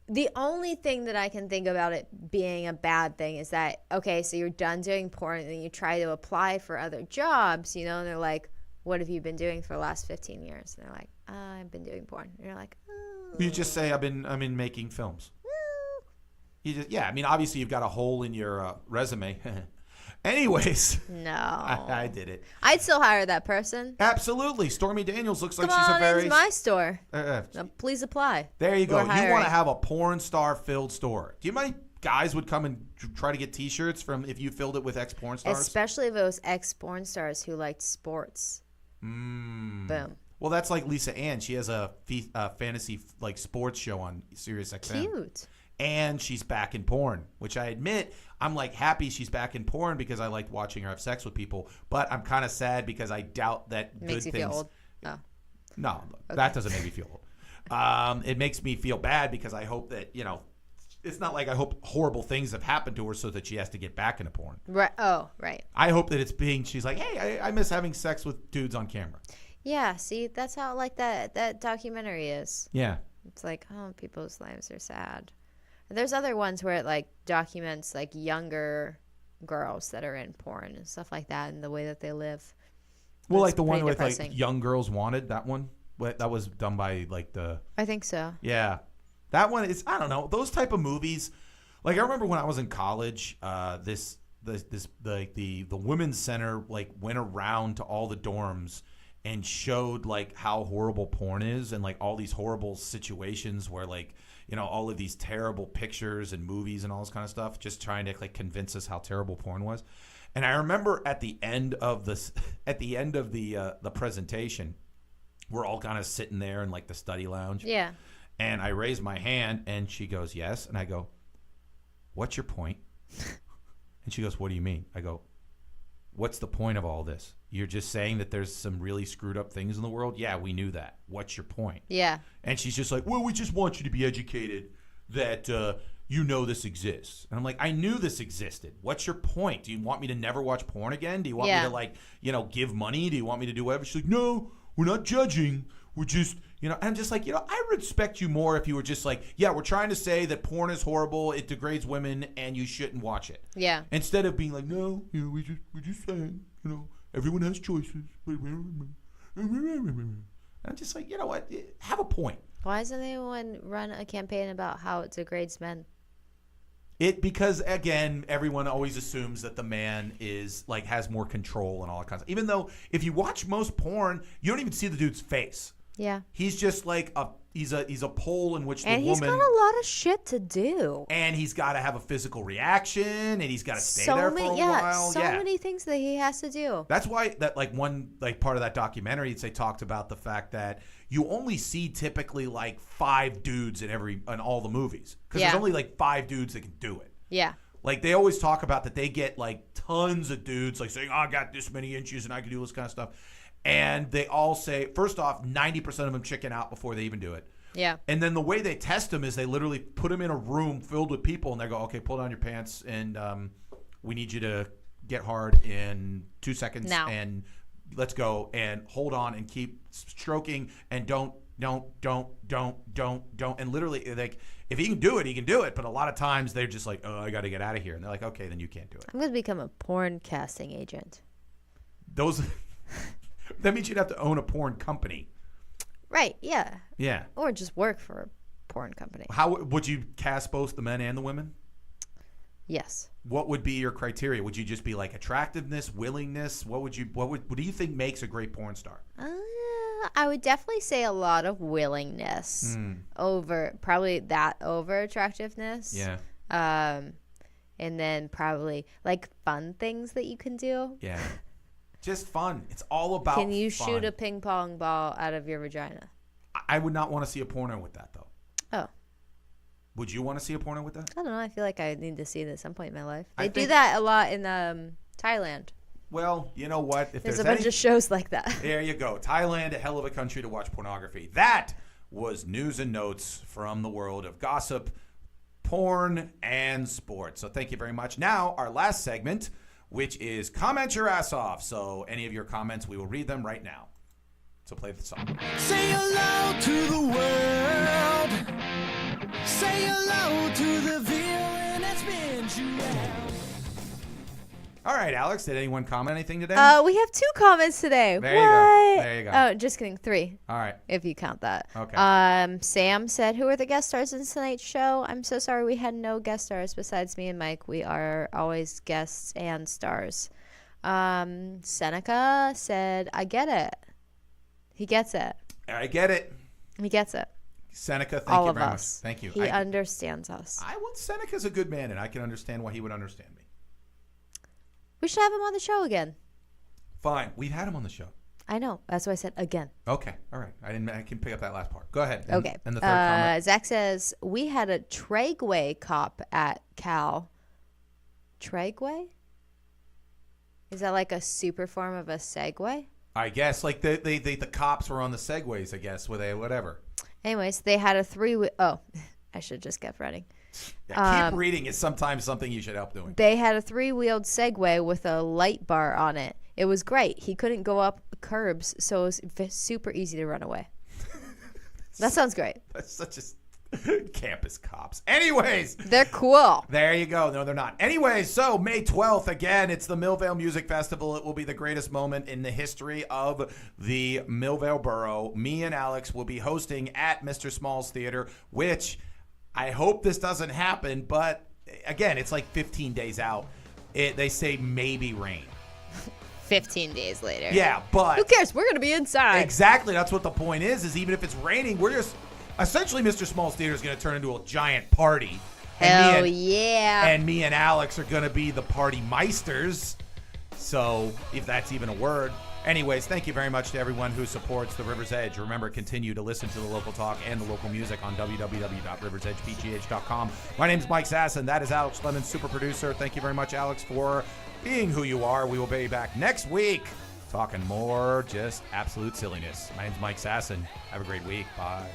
the only thing that I can think about it being a bad thing is that, okay, so you're done doing porn and then you try to apply for other jobs, you know, and they're like, what have you been doing for the last 15 years? And they're like, I've been doing porn. And you're like, oh. You just say, I've been making films. I mean, obviously you've got a hole in your resume. Anyways. No. I did it. I'd still hire that person. Absolutely. Stormy Daniels looks like she's a very... Come on into my store. Please apply. There you go. You want to have a porn star-filled store. Do you mind guys would come and try to get T-shirts from if you filled it with ex-porn stars? Especially if it was ex-porn stars who liked sports. Boom. Well, that's like Lisa Ann. She has a fantasy like sports show on Sirius XM. Cute. And she's back in porn, which I admit I'm like happy she's back in porn because I liked watching her have sex with people. But I'm kind of sad because I doubt that makes you feel old. Oh. No, that doesn't make me feel old. It makes me feel bad because I hope that, you know, it's not like I hope horrible things have happened to her so that she has to get back into porn. Right. Oh, right. I hope that she's like, hey, I miss having sex with dudes on camera. Yeah, see, that's how like that documentary is. Yeah. It's like, oh, people's lives are sad. There's other ones where it like documents like younger girls that are in porn and stuff like that and the way that they live. Well, like the one with like Young Girls Wanted, that one? That was done by like the... I think so. Yeah. That one is, I don't know, those type of movies. Like I remember when I was in college, the women's center like went around to all the dorms and showed like how horrible porn is and like all these horrible situations where like, you know, all of these terrible pictures and movies and all this kind of stuff, just trying to like convince us how terrible porn was. And I remember at the end of the presentation, we're all kind of sitting there in like the study lounge. Yeah. And I raised my hand and she goes, yes. And I go, what's your point? And she goes, what do you mean? I go, what's the point of all this? You're just saying that there's some really screwed up things in the world? Yeah, we knew that. What's your point? Yeah. And she's just like, well, we just want you to be educated that you know this exists. And I'm like, I knew this existed. What's your point? Do you want me to never watch porn again? Do you want me to, like, you know, give money? Do you want me to do whatever? She's like, no, we're not judging. We're just, you know, and I'm just like, you know, I respect you more if you were just like, yeah, we're trying to say that porn is horrible, it degrades women, and you shouldn't watch it. Yeah. Instead of being like, no, you know, we're just saying, you know, everyone has choices. I'm just like, you know what? Have a point. Why doesn't anyone run a campaign about how it degrades men? Because again, everyone always assumes that the man is like has more control and all that kind of stuff. Even though if you watch most porn, you don't even see the dude's face. Yeah. He's just like he's a pole in which the woman. And he's got a lot of shit to do. And he's got to have a physical reaction, and he's got to stay there for a while. So many things that he has to do. That's why that like one like part of that documentary they talked about the fact that you only see typically like 5 dudes in all the movies because there's only like 5 dudes that can do it. Yeah. Like they always talk about that they get like tons of dudes like saying, oh, I got this many inches and I can do this kind of stuff. And they all say, first off, 90% of them chicken out before they even do it. Yeah. And then the way they test them is they literally put them in a room filled with people and they go, okay, pull down your pants and we need you to get hard in 2 seconds now. And let's go and hold on and keep stroking and don't. And literally, like, if he can do it, he can do it. But a lot of times they're just like, oh, I got to get out of here. And they're like, okay, then you can't do it. I'm going to become a porn casting agent. That means you'd have to own a porn company. Right, yeah. Yeah. Or just work for a porn company. How would you cast both the men and the women? Yes. What would be your criteria? Would you just be like attractiveness, willingness? What do you think makes a great porn star? I would definitely say a lot of willingness over attractiveness. Yeah. And then probably like fun things that you can do. Yeah. Just fun. It's all about Can you fun. shoot a ping pong ball out of your vagina? I would not want to see a porno with that, though. Oh. Would you want to see a porno with that? I don't know. I feel like I need to see it at some point in my life. I They do think- that a lot in Thailand. Well, you know what? If There's a bunch of shows like that. There you go. Thailand, a hell of a country to watch pornography. That was news and notes from the world of gossip, porn, and sports. So thank you very much. Now, our last segment, which is Comment Your Ass Off. So any of your comments, we will read them right now. So play the song. Say hello to the world. Say hello to the villain that's been you out. All right, Alex, did anyone comment anything today? We have 2 comments today. There you What? go. There you go. Oh, just kidding. 3. All right. If you count that. Okay. Sam said, who are the guest stars in tonight's show? I'm so sorry we had no guest stars besides me and Mike. We are always guests and stars. Seneca said, I get it. He gets it. I get it. He gets it. Seneca, thank All you of very us. much. Thank you. He understands us. Seneca's a good man, and I can understand why he would understand me. We should have him on the show again. Fine. We've had him on the show. I know. That's why I said again. Okay. All right. I can pick up that last part. Go ahead. Okay. And the third comment. Zach says, we had a Tragway cop at Cal. Tragway? Is that like a super form of a Segway? I guess like the cops were on the Segways, I guess, were they whatever. Anyways, they had a 3-wheel. Oh, I should have just kept running. Yeah, keep reading is sometimes something you should help doing. They had a 3-wheeled Segway with a light bar on it. It was great. He couldn't go up curbs, so it was super easy to run away. That sounds great. That's such a campus cops. Anyways. They're cool. There you go. No, they're not. Anyways, so May 12th, again, it's the Millvale Music Festival. It will be the greatest moment in the history of the Millvale Borough. Me and Alex will be hosting at Mr. Small's Theater, which I hope this doesn't happen, but again, it's like 15 days out. They say maybe rain. 15 days later. Yeah, but who cares? We're going to be inside. Exactly. That's what the point is even if it's raining, we're just essentially Mr. Small's Theater is going to turn into a giant party. Hell yeah. And me and Alex are going to be the party meisters. So, if that's even a word. Anyways, thank you very much to everyone who supports the River's Edge. Remember, continue to listen to the local talk and the local music on www.riversedgepgh.com. My name is Mike Sasson. That is Alex Lemon, super producer. Thank you very much, Alex, for being who you are. We will be back next week talking more just absolute silliness. My name's Mike Sasson. Have a great week. Bye.